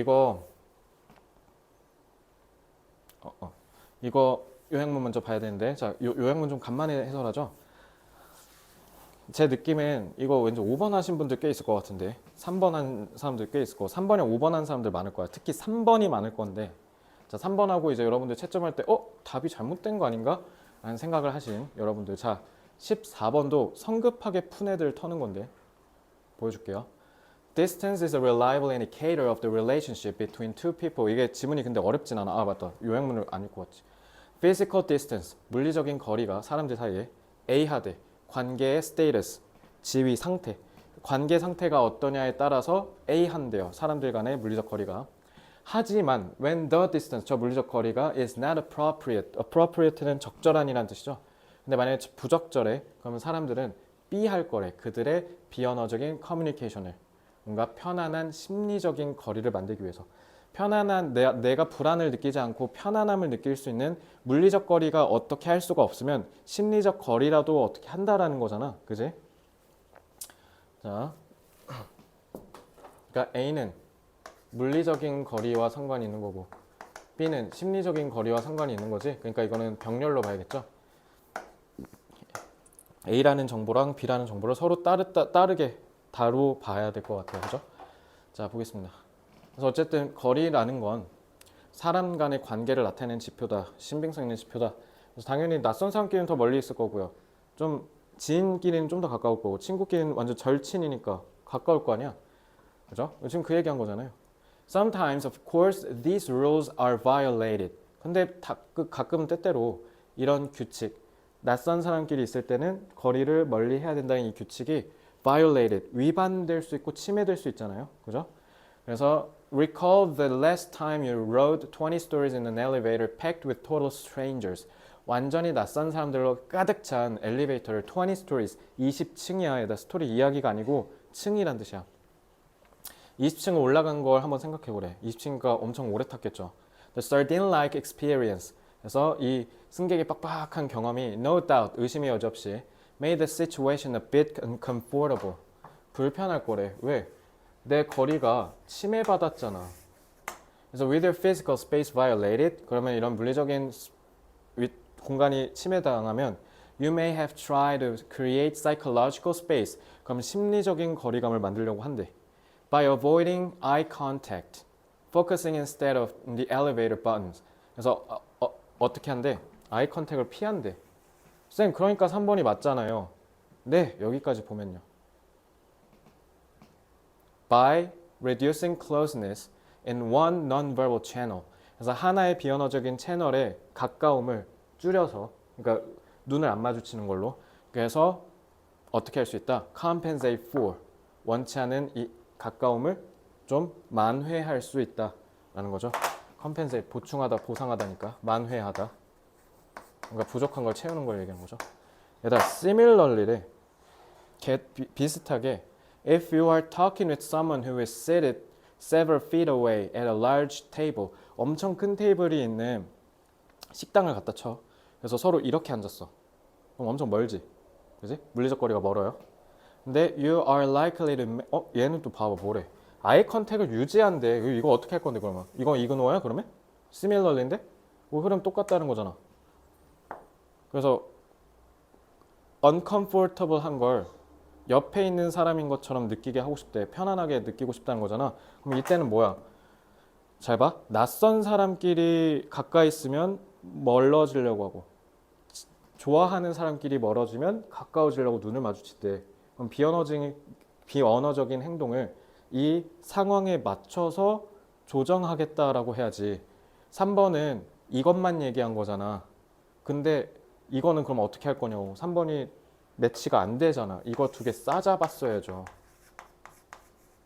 이거 요약문 먼저 봐야 되는데 자, 요약문 좀 간만에 해설하죠. 제 느낌엔 이거 왠지 5번 하신 분들 꽤 있을 것 같은데 3번 한 사람들 꽤 있을 거고 3번에 5번 한 사람들 많을 거야. 특히 3번이 많을 건데 자, 3번하고 이제 여러분들 채점할 때 답이 잘못된 거 아닌가? 라는 생각을 하신 여러분들 자, 14번도 성급하게 푼 애들 터는 건데 보여줄게요. Distance is a reliable indicator of the relationship between two people. 이게 지문이 근데 어렵진 않아. 아 맞다. 요약문을 안 읽고 왔지. Physical distance, 물리적인 거리가 사람들 사이에 A하되 관계의 status, 지위, 상태. 관계 상태가 어떠냐에 따라서 A한대요. 사람들 간의 물리적 거리가. 하지만 when the distance, 저 물리적 거리가 is not appropriate. appropriate는 적절한이란 뜻이죠. 근데 만약에 부적절해, 그러면 사람들은 B 할 거래. 그들의 비언어적인 커뮤니케이션을 뭔가 편안한 심리적인 거리를 만들기 위해서 편안한 내가 불안을 느끼지 않고 편안함을 느낄 수 있는 물리적 거리가 어떻게 할 수가 없으면 심리적 거리라도 어떻게 한다라는 거잖아. 그지? 자, 그러니까 A는 물리적인 거리와 상관이 있는 거고 B는 심리적인 거리와 상관이 있는 거지. 그러니까 이거는 병렬로 봐야겠죠. A라는 정보랑 B라는 정보를 서로 따르게 다뤄봐야 될 것 같아요. 그죠? 자, 보겠습니다. 그래서 어쨌든 거리라는 건 사람 간의 관계를 나타내는 지표다. 신빙성 있는 지표다. 그래서 당연히 낯선 사람끼리는 더 멀리 있을 거고요. 좀 지인끼리는 좀 더 가까울 거고 친구끼리는 완전 절친이니까 가까울 거 아니야. 그죠? 지금 그 얘기한 거잖아요. Sometimes, of course, these rules are violated. 근데 가끔 때때로 이런 규칙, 낯선 사람끼리 있을 때는 거리를 멀리 해야 된다는 이 규칙이 violated, 위반될 수 있고 침해될 수 있잖아요. 그죠? 그래서 recall the last time you rode 20 stories in an elevator packed with total strangers. 완전히 낯선 사람들로 가득 찬 엘리베이터를 20 stories, 20층이야. 얘다 스토리 이야기가 아니고 층이란 뜻이야. 20층을 올라간 걸 한번 생각해 보래. 20층이니까 엄청 오래 탔겠죠. The sardine-like experience. 그래서 이 승객의 빡빡한 경험이 no doubt, 의심이 여지없이 made the situation a bit uncomfortable. 불편할 거래. 왜? 내 거리가 침해받았잖아. 그래서 with your physical space violated, 그러면 이런 물리적인 공간이 침해당하면 you may have tried to create psychological space. 그럼 심리적인 거리감을 만들려고 한대. By avoiding eye contact, focusing instead of the elevator buttons. 그래서 어떻게 한대? eye contact을 피한대. 쌤, 그러니까 3번이 맞잖아요. 네, 여기까지 보면요. By reducing closeness in one non-verbal channel. 그래서 하나의 비언어적인 채널의 가까움을 줄여서, 그러니까 눈을 안 마주치는 걸로. 그래서 어떻게 할 수 있다? Compensate for. 원치 않은 이 가까움을 좀 만회할 수 있다라는 거죠. Compensate, 보충하다, 보상하다니까. 만회하다. 그러니까 부족한 걸 채우는 걸 얘기하는 거죠. 얘들아, similarly래. 비슷하게 if you are talking with someone who is seated several feet away at a large table, 엄청 큰 테이블이 있는 식당을 갖다 쳐. 그래서 서로 이렇게 앉았어. 그럼 엄청 멀지, 그지? 물리적 거리가 멀어요. 근데 you are likely to 얘는 또 봐봐 뭐래? 아이 컨택을 유지한대. 이거 어떻게 할 건데 그러면? 이거 이그노어야 그러면? similarly인데? 뭐 흐름 똑같다는 거잖아. 그래서 uncomfortable 한 걸 옆에 있는 사람인 것처럼 느끼게 하고 싶대. 편안하게 느끼고 싶다는 거잖아. 그럼 이때는 뭐야? 잘 봐. 낯선 사람끼리 가까이 있으면 멀어지려고 하고 좋아하는 사람끼리 멀어지면 가까워지려고 눈을 마주치대. 그럼 비언어적인 행동을 이 상황에 맞춰서 조정하겠다라고 해야지. 3번은 이것만 얘기한 거잖아. 근데 이거는 그럼 어떻게 할 거냐고. 3번이 매치가 안 되잖아. 이거 두 개 싸잡았어야죠.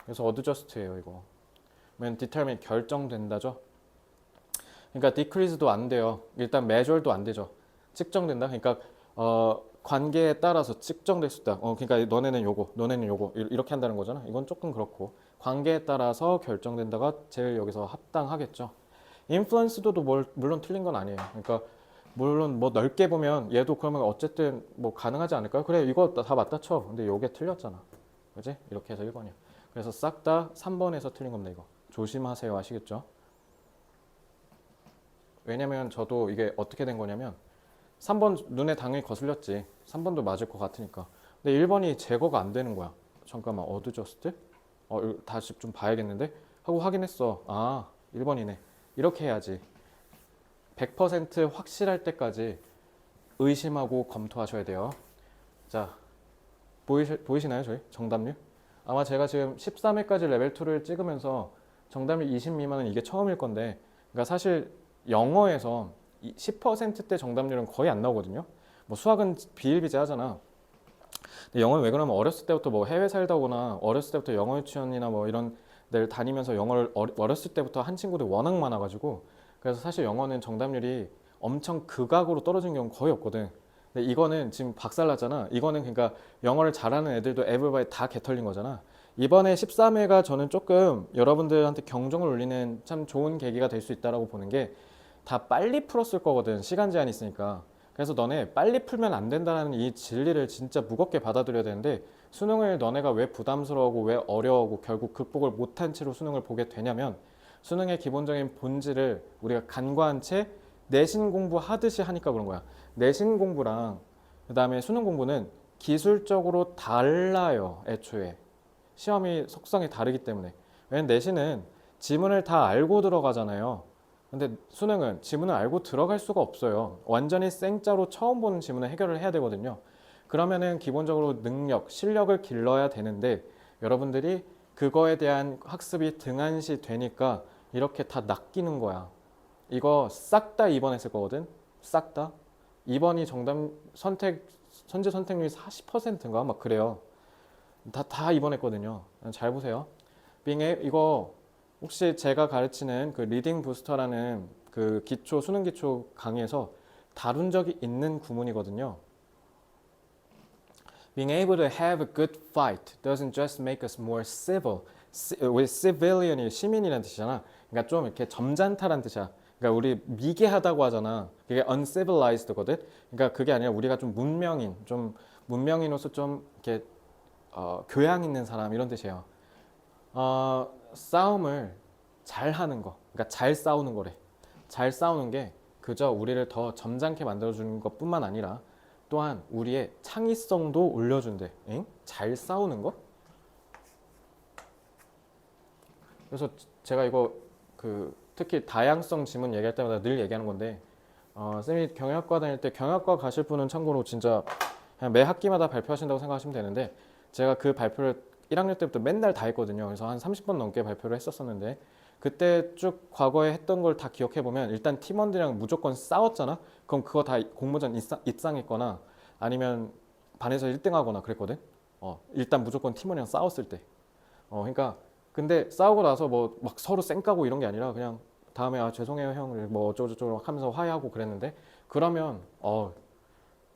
그래서 어드저스트예요 이거. 그러면 determine 결정된다죠. 그러니까 decrease도 안 돼요. 일단 measure도 안 되죠. 측정된다. 그러니까 관계에 따라서 측정될 수 있다. 그러니까 너네는 요거, 너네는 요거 이렇게 한다는 거잖아. 이건 조금 그렇고 관계에 따라서 결정된다가 제일 여기서 합당하겠죠. influence도 물론 틀린 건 아니에요. 그러니까 물론 뭐 넓게 보면 얘도 그러면 어쨌든 뭐 가능하지 않을까요? 그래 이거 다 맞다 쳐. 근데 요게 틀렸잖아. 그지? 이렇게 해서 1번이야. 그래서 싹 다 3번에서 틀린 겁니다. 이거. 조심하세요. 아시겠죠? 왜냐면 저도 이게 어떻게 된 거냐면 3번 눈에 당연히 거슬렸지. 3번도 맞을 것 같으니까. 근데 1번이 제거가 안 되는 거야. 잠깐만 어드저스트? 다시 좀 봐야겠는데? 하고 확인했어. 아 1번이네. 이렇게 해야지. 100% 확실할 때까지 의심하고 검토하셔야 돼요. 자, 보이시나요 저희 정답률? 아마 제가 지금 13회까지 레벨 2를 찍으면서 정답률 20 미만은 이게 처음일 건데, 그러니까 사실 영어에서 10%대 정답률은 거의 안 나오거든요. 뭐 수학은 비일비재하잖아. 근데 영어는 왜 그러면 어렸을 때부터 뭐 해외 살다 오거나 어렸을 때부터 영어 유치원이나 뭐 이런 데를 다니면서 영어를 어렸을 때부터 한 친구들이 워낙 많아가지고, 그래서 사실 영어는 정답률이 엄청 극악으로 떨어진 경우는 거의 없거든. 근데 이거는 지금 박살났잖아. 이거는 그러니까 영어를 잘하는 애들도 에브리바디 다 개털린 거잖아. 이번에 13회가 저는 조금 여러분들한테 경종을 울리는 참 좋은 계기가 될 수 있다라고 보는 게, 다 빨리 풀었을 거거든. 시간 제한이 있으니까. 그래서 너네 빨리 풀면 안 된다는 이 진리를 진짜 무겁게 받아들여야 되는데, 수능을 너네가 왜 부담스러워하고 왜 어려워하고 결국 극복을 못한 채로 수능을 보게 되냐면, 수능의 기본적인 본질을 우리가 간과한 채 내신 공부하듯이 하니까 그런 거야. 내신 공부랑 그 다음에 수능 공부는 기술적으로 달라요. 애초에 시험이 속성이 다르기 때문에. 왜냐면 내신은 지문을 다 알고 들어가잖아요. 근데 수능은 지문을 알고 들어갈 수가 없어요. 완전히 생짜로 처음 보는 지문을 해결을 해야 되거든요. 그러면은 기본적으로 능력, 실력을 길러야 되는데, 여러분들이 그거에 대한 학습이 등한시 되니까 이렇게 다 낚이는 거야. 이거 싹 다 2번 했을 거거든. 싹 다. 2번이 정답 선제 선택률이 40%인가 막 그래요. 다 2번 했거든요. 잘 보세요. 이거 혹시 제가 가르치는 그 리딩 부스터라는 그 기초 수능 기초 강의에서 다룬 적이 있는 구문이거든요. Being able to have a good fight doesn't just make us more civil. 왜 civilian이 시민이라는 뜻이잖아. 그러니까 좀 이렇게 점잖다라는 뜻이야. 그러니까 우리 미개하다고 하잖아. 그게 uncivilized거든. 그러니까 그게 아니라 우리가 좀 문명인으로서 좀 이렇게 교양 있는 사람 이런 뜻이에요. 싸움을 잘 하는 거, 그러니까 잘 싸우는 거래. 잘 싸우는 게 그저 우리를 더 점잖게 만들어주는 것뿐만 아니라 또한 우리의 창의성도 올려준대. 엥? 잘 싸우는 거? 그래서 제가 이거 특히 다양성 지문 얘기할 때마다 늘 얘기하는 건데, 쌤이 경영학과 다닐 때, 경영학과 가실 분은 참고로 진짜 그냥 매 학기마다 발표하신다고 생각하시면 되는데, 제가 그 발표를 1학년 때부터 맨날 다 했거든요. 그래서 한 30번 넘게 발표를 했었었는데, 그때 쭉 과거에 했던 걸 다 기억해 보면 일단 팀원들이랑 무조건 싸웠잖아. 그럼 그거 다 공모전 입상했거나 아니면 반에서 1등 하거나 그랬거든. 일단 무조건 팀원이랑 싸웠을 때. 그러니까 근데 싸우고 나서 뭐 막 서로 쌩까고 이런 게 아니라 그냥 다음에 죄송해요 형 뭐 어쩌고저쩌고 하면서 화해하고 그랬는데, 그러면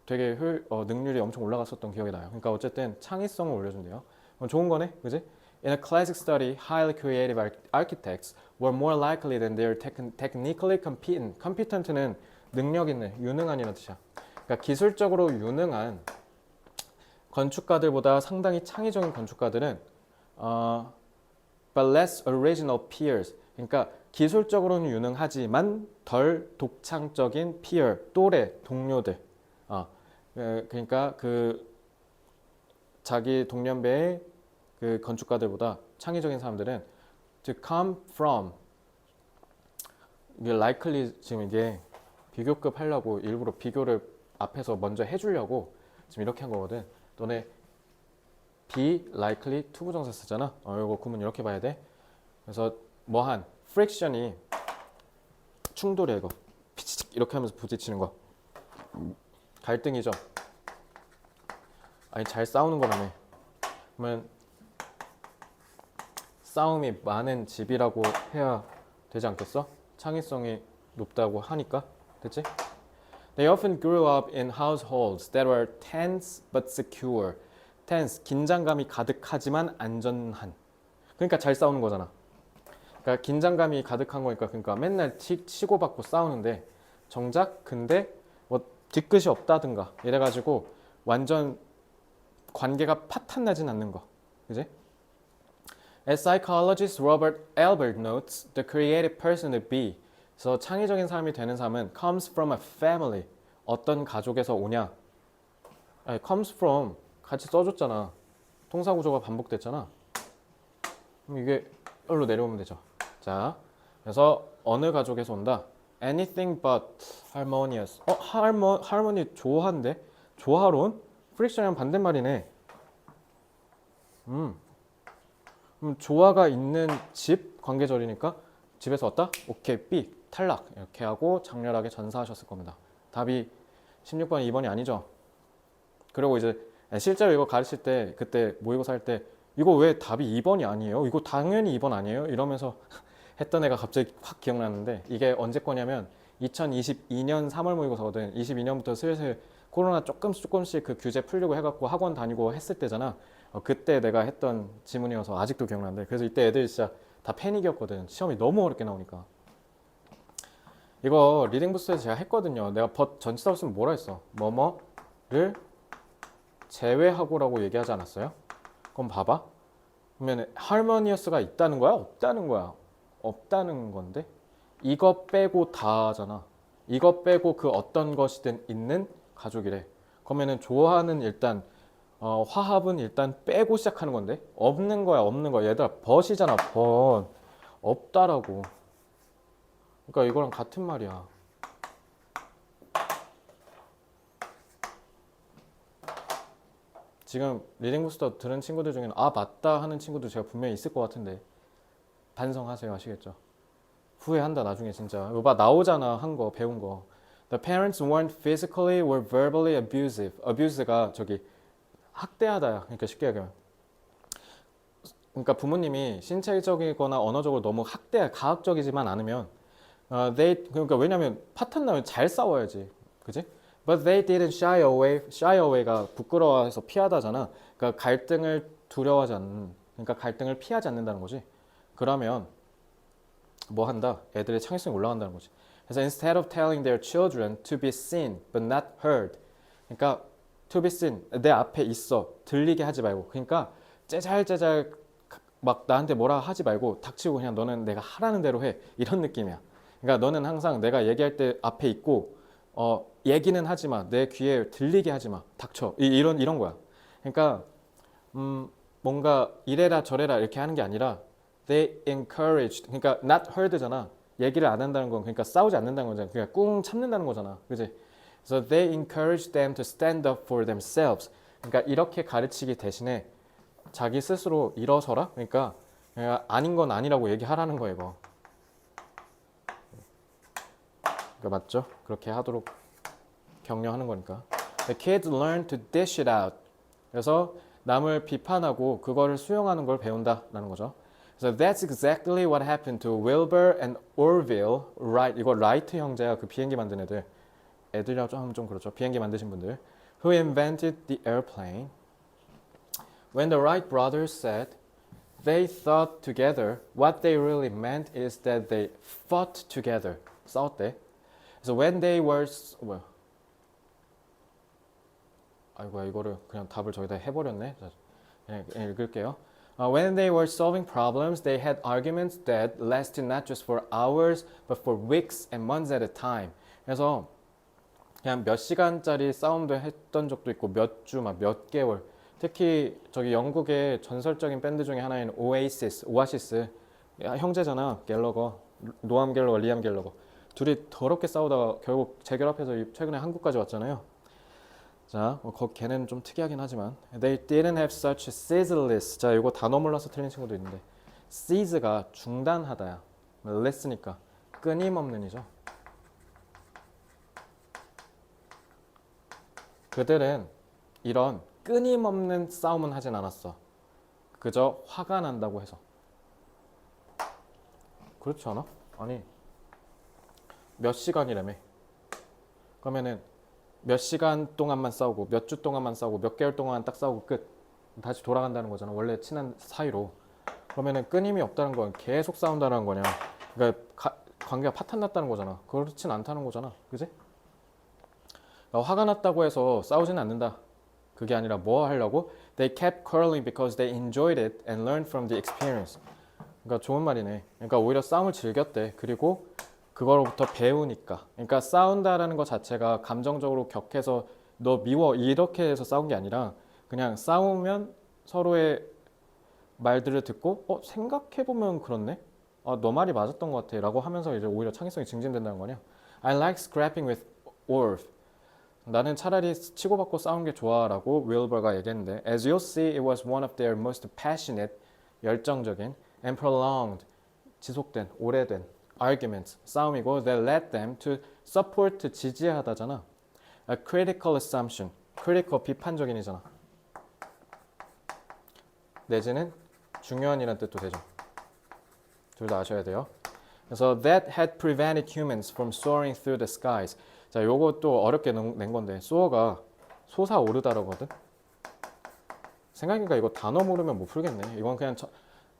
되게 능률이 엄청 올라갔었던 기억이 나요. 그러니까 어쨌든 창의성을 올려준대요. 좋은 거네, 그지? In a classic study, highly creative architects were more likely than their technically competent. competent는 능력 있는, 유능한이라는 뜻이야. 그러니까 기술적으로 유능한 건축가들보다 상당히 창의적인 건축가들은 but less original peers. 그러니까 기술적으로는 유능하지만 덜 독창적인 peer, 또래, 동료들. 그러니까 자기 동년배의 그 건축가들보다 창의적인 사람들은 to come from, 이게 likely 지금 이게 비교급 하려고 일부러 비교를 앞에서 먼저 해주려고 지금 이렇게 한 거거든. 너네 be likely to 부정사 쓰잖아. 이거 구문 이렇게 봐야 돼. 그래서 뭐한 friction이 충돌이야 이거. 피치직 이렇게 하면서 부딪히는 거. 갈등이죠. 아니 잘 싸우는 거라며. 그러면 싸움이 많은 집이라고 해야 되지 않겠어? 창의성이 높다고 하니까. 됐지? They often grew up in households that were tense but secure. tense, 긴장감이 가득하지만 안전한. 그러니까 잘 싸우는 거잖아. 그러니까 긴장감이 가득한 거니까, 그러니까 맨날 치고받고 싸우는데 정작 근데 뭐 뒤끝이 없다든가 이래가지고 완전 관계가 파탄나진 않는 거. 그지? As psychologist Robert Albert notes, the creative person to be. 그래서 창의적인 사람이 되는 사람은 comes from a family. 어떤 가족에서 오냐? 아니, comes from 같이 써줬잖아. 동사 구조가 반복됐잖아. 그럼 이게 여기로 내려오면 되죠. 자, 그래서 어느 가족에서 온다? Anything but harmonious. harmony 조화인데? 조화로운? friction이랑 반대말이네. 조화가 있는 집 관계절이니까 집에서 왔다? 오케이 B 탈락 이렇게 하고 장렬하게 전사하셨을 겁니다. 답이 16번 2번이 아니죠. 그리고 이제 실제로 이거 가르칠 때 그때 모의고사 할 때 이거 왜 답이 2번이 아니에요? 이거 당연히 2번 아니에요? 이러면서 했던 애가 갑자기 확 기억났는데 이게 언제 거냐면 2022년 3월 모의고사거든. 22년부터 슬슬 코로나 조금씩 그 규제 풀리고 해갖고 학원 다니고 했을 때잖아. 그때 내가 했던 지문이어서 아직도 기억나는데 그래서 이때 애들이 진짜 다 패닉이었거든. 시험이 너무 어렵게 나오니까. 이거 리딩 부스에서 제가 했거든요. 내가 전치사 없으면 뭐라 했어? 뭐뭐를 제외하고라고 얘기하지 않았어요? 그럼 봐봐. 그러면 harmonious가 있다는 거야? 없다는 거야? 없다는 건데 이거 빼고 다잖아. 이거 빼고 그 어떤 것이든 있는 가족이래. 그러면은 조화는 일단 화합은 일단 빼고 시작하는 건데 없는 거야 없는 거야. 얘들아 벗이잖아 벗. 없다라고. 그러니까 이거랑 같은 말이야. 지금 리딩 부스터 들은 친구들 중에는 아 맞다 하는 친구도 제가 분명히 있을 것 같은데 반성하세요. 아시겠죠? 후회한다 나중에 진짜. 이거 봐 나오잖아 한 거 배운 거. The parents weren't physically or verbally abusive. abuse가 저기 학대하다야. 그러니까 쉽게 얘기하면. 그러니까 부모님이 신체적이거나 언어적으로 너무 가학적이지만 않으면 그러니까 왜냐면 파탄 나면 잘 싸워야지. 그지? But they didn't shy away. shy away가 부끄러워해서 피하다잖아. 그러니까 갈등을 두려워하지 않는. 그러니까 갈등을 피하지 않는다는 거지. 그러면 뭐 한다? 애들의 창의성이 올라간다는 거지. 그래서 instead of telling their children to be seen but not heard. 그러니까 to be seen 내 앞에 있어 들리게 하지 말고. 그러니까 째잘째잘 막 나한테 뭐라 하지 말고 닥치고 그냥 너는 내가 하라는 대로 해 이런 느낌이야. 그러니까 너는 항상 내가 얘기할 때 앞에 있고 얘기는 하지 마. 내 귀에 들리게 하지 마. 닥쳐. 이런 거야. 그러니까 뭔가 이래라 저래라 이렇게 하는 게 아니라 they encouraged. 그러니까 not heard잖아. 얘기를 안 한다는 건 그러니까 싸우지 않는다는 거잖아. 그러니까 꿍 참는다는 거잖아. 그지? So they encouraged them to stand up for themselves. 그러니까 이렇게 가르치기 대신에 자기 스스로 일어서라. 그러니까 아닌 건 아니라고 얘기하라는 거 이거. 그러니까 맞죠? 그렇게 하도록 격려하는 거니까. The kids learn to dish it out. 그래서 남을 비판하고 그거를 수용하는 걸 배운다라는 거죠. So that's exactly what happened to Wilbur and Orville Wright. 이거 라이트 형제야. 그 비행기 만든 애들. 애들이라고 하면 좀 그렇죠. 비행기 만드신 분들. Who invented the airplane. When the Wright brothers said they thought together, what they really meant is that they fought together. 싸웠대. So when they were 뭐야? 아이고야 이거를 그냥 답을 저기다 해버렸네. 그냥 읽을게요. When they were solving problems, they had arguments that lasted not just for hours, but for weeks and months at a time. 그래서 그냥 몇 시간짜리 싸움도 했던 적도 있고 몇 주, 막 몇 개월. 특히 저기 영국의 전설적인 밴드 중에 하나인 오아시스 형제잖아. 갤러거, 노암 갤러거, 리암 갤러거. 둘이 더럽게 싸우다가 결국 재결합해서 최근에 한국까지 왔잖아요. 자, 걔는 좀 특이하긴 하지만 They didn't have such a ceaseless. 자, 이거 단어 몰라서 틀린 친구도 있는데 cease가 중단하다야. less니까 끊임없는이죠. 그들은 이런 끊임없는 싸움은 하진 않았어. 그저 화가 난다고 해서. 그렇지 않아? 아니 몇 시간이라며. 그러면은 몇 시간 동안만 싸우고 몇 주 동안만 싸우고 몇 개월 동안 딱 싸우고 끝. 다시 돌아간다는 거잖아. 원래 친한 사이로. 그러면은 끊임이 없다는 건 계속 싸운다는 거냐. 그러니까 관계가 파탄 났다는 거잖아. 그렇진 않다는 거잖아. 그지? 그러니까 화가 났다고 해서 싸우진 않는다. 그게 아니라 뭐 하려고? They kept quarreling because they enjoyed it and learned from the experience. 그러니까 좋은 말이네. 그러니까 오히려 싸움을 즐겼대. 그리고 그거로부터 배우니까. 그러니까 싸운다라는 것 자체가 감정적으로 격해서 너 미워 이렇게 해서 싸운 게 아니라 그냥 싸우면 서로의 말들을 듣고 생각해보면 그렇네? 너 말이 맞았던 것 같아 라고 하면서 이제 오히려 창의성이 증진된다는 거냐. I like scrapping with Orv. 나는 차라리 치고받고 싸우는 게 좋아 라고 윌버가 얘기했는데 As you'll see, it was one of their most passionate 열정적인 and prolonged 지속된 오래된 arguments 싸움이고 that led them to support 지지하다잖아. A critical assumption critical 비판적인이잖아. 내지는 중요한이라는 뜻도 되죠. 둘 다 아셔야 돼요. 그래서 that had prevented humans from soaring through the skies. 자, 요거 또 어렵게 낸 건데 soar가 솟아오르다라거든. 생각해보니까 이거 단어 모르면 못 풀겠네. 이건 그냥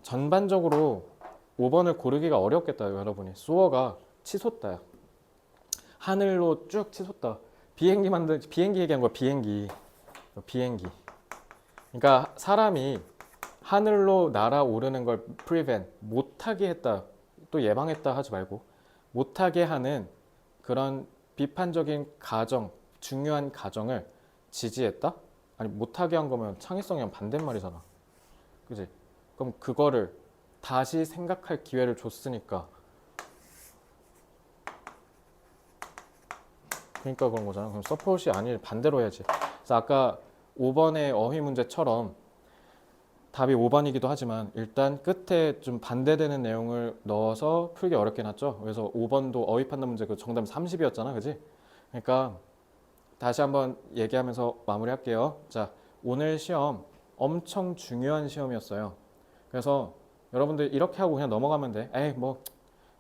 전반적으로 5번을 고르기가 어렵겠다, 여러분이. soar가 치솟다야. 하늘로 쭉 치솟다. 비행기 얘기한 거야, 비행기. 그러니까 사람이 하늘로 날아오르는 걸 prevent, 못하게 했다. 또 예방했다 하지 말고 못하게 하는 그런 비판적인 가정, 중요한 가정을 지지했다? 아니 못하게 한 거면 창의성이랑 반대말이잖아. 그지? 그럼 그거를 다시 생각할 기회를 줬으니까 그러니까 그런 거잖아. 그럼 서포트이 아닐 반대로 해야지. 그래서 아까 5번의 어휘 문제처럼 답이 5번이기도 하지만 일단 끝에 좀 반대되는 내용을 넣어서 풀기 어렵게 놨죠. 그래서 5번도 어휘 판단 문제 그 정답 30이었잖아. 그지? 그러니까 다시 한번 얘기하면서 마무리할게요. 자, 오늘 시험 엄청 중요한 시험이었어요. 그래서 여러분들 이렇게 하고 그냥 넘어가면 돼. 에이 뭐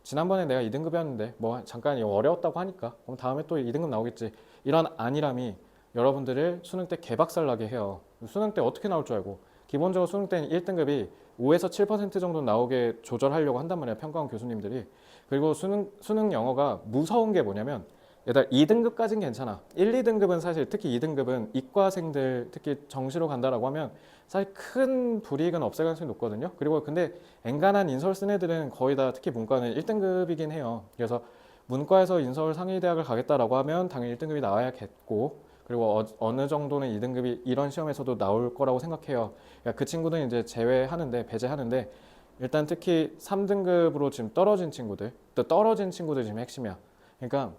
지난번에 내가 2등급이었는데 뭐 잠깐 이거 어려웠다고 하니까 그럼 다음에 또 2등급 나오겠지. 이런 안일함이 여러분들을 수능 때 개박살 나게 해요. 수능 때 어떻게 나올 줄 알고. 기본적으로 수능 때는 1등급이 5에서 7% 정도 나오게 조절하려고 한단 말이야. 평가원 교수님들이. 그리고 수능 영어가 무서운 게 뭐냐면 얘들 2등급까지는 괜찮아. 1, 2등급은 사실 특히 2등급은 이과생들 특히 정시로 간다라고 하면 사실 큰 불이익은 없을 가능성이 높거든요. 그리고 근데 엔간한 인서울 쓴 애들은 거의 다 특히 문과는 1등급이긴 해요. 그래서 문과에서 인서울 상위대학을 가겠다라고 하면 당연히 1등급이 나와야겠고 그리고 어느 정도는 2등급이 이런 시험에서도 나올 거라고 생각해요. 그러니까 그 친구들은 이제 제외하는데 배제하는데 일단 특히 3등급으로 지금 떨어진 친구들 또 떨어진 친구들이 지금 핵심이야. 그러니까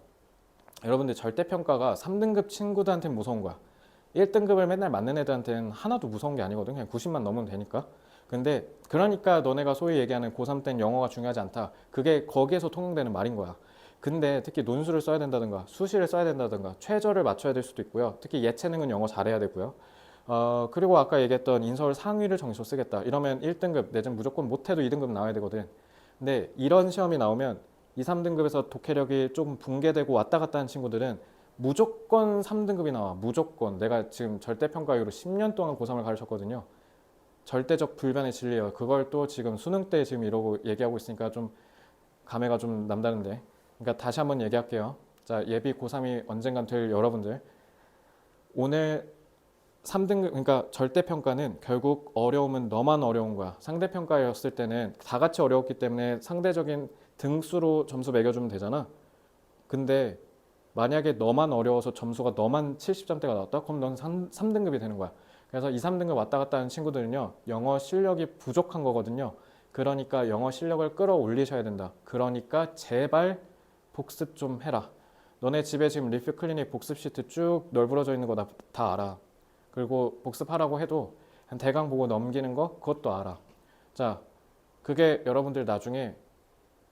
여러분들 절대평가가 3등급 친구들한테는 무서운 거야. 1등급을 맨날 맞는 애들한테는 하나도 무서운 게 아니거든. 그냥 90만 넘으면 되니까. 근데 그러니까 너네가 소위 얘기하는 고3 땐 영어가 중요하지 않다. 그게 거기에서 통용되는 말인 거야. 근데 특히 논술을 써야 된다든가 수시를 써야 된다든가 최저를 맞춰야 될 수도 있고요. 특히 예체능은 영어 잘해야 되고요. 그리고 아까 얘기했던 인서울 상위를 정시로 쓰겠다. 이러면 1등급 내지는 무조건 못해도 2등급 나와야 되거든. 근데 이런 시험이 나오면 2, 3등급에서 독해력이 조금 붕괴되고 왔다 갔다 하는 친구들은 무조건 3등급이 나와. 무조건. 내가 지금 절대평가 이후로 10년 동안 고3을 가르쳤거든요. 절대적 불변의 진리예요. 그걸 또 지금 수능 때 지금 이러고 얘기하고 있으니까 좀 감회가 좀 남다른데. 그러니까 다시 한번 얘기할게요. 자, 예비 고3이 언젠간 될 여러분들. 오늘 3등급, 그러니까 절대평가는 결국 어려움은 너만 어려운 거야. 상대평가였을 때는 다 같이 어려웠기 때문에 상대적인 등수로 점수 매겨주면 되잖아. 근데 만약에 너만 어려워서 점수가 너만 70점대가 나왔다? 그럼 넌 3등급이 되는 거야. 그래서 2, 3등급 왔다 갔다 하는 친구들은요. 영어 실력이 부족한 거거든요. 그러니까 영어 실력을 끌어올리셔야 된다. 그러니까 제발 복습 좀 해라. 너네 집에 지금 리뷰 클리닉 복습 시트 쭉 널브러져 있는 거 다 알아. 그리고 복습하라고 해도 한 대강 보고 넘기는 거 그것도 알아. 자, 그게 여러분들 나중에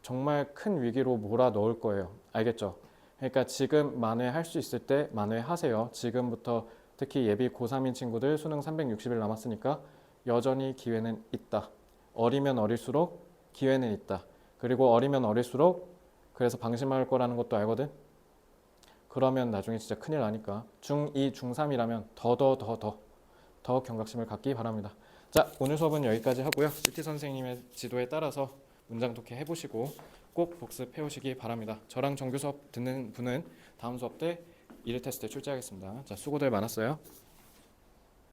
정말 큰 위기로 몰아 넣을 거예요. 알겠죠? 그러니까 지금 만회할 수 있을 때 만회하세요. 지금부터 특히 예비 고3인 친구들 수능 360일 남았으니까 여전히 기회는 있다. 어리면 어릴수록 기회는 있다. 그리고 어리면 어릴수록 그래서 방심할 거라는 것도 알거든. 그러면 나중에 진짜 큰일 나니까 중2, 중3이라면 더 경각심을 갖기 바랍니다. 자, 오늘 수업은 여기까지 하고요. CT 선생님의 지도에 따라서 문장 독해 해보시고 꼭 복습해 오시기 바랍니다. 저랑 정규 수업 듣는 분은 다음 수업 때 1일 테스트 출제하겠습니다. 자, 수고들 많았어요.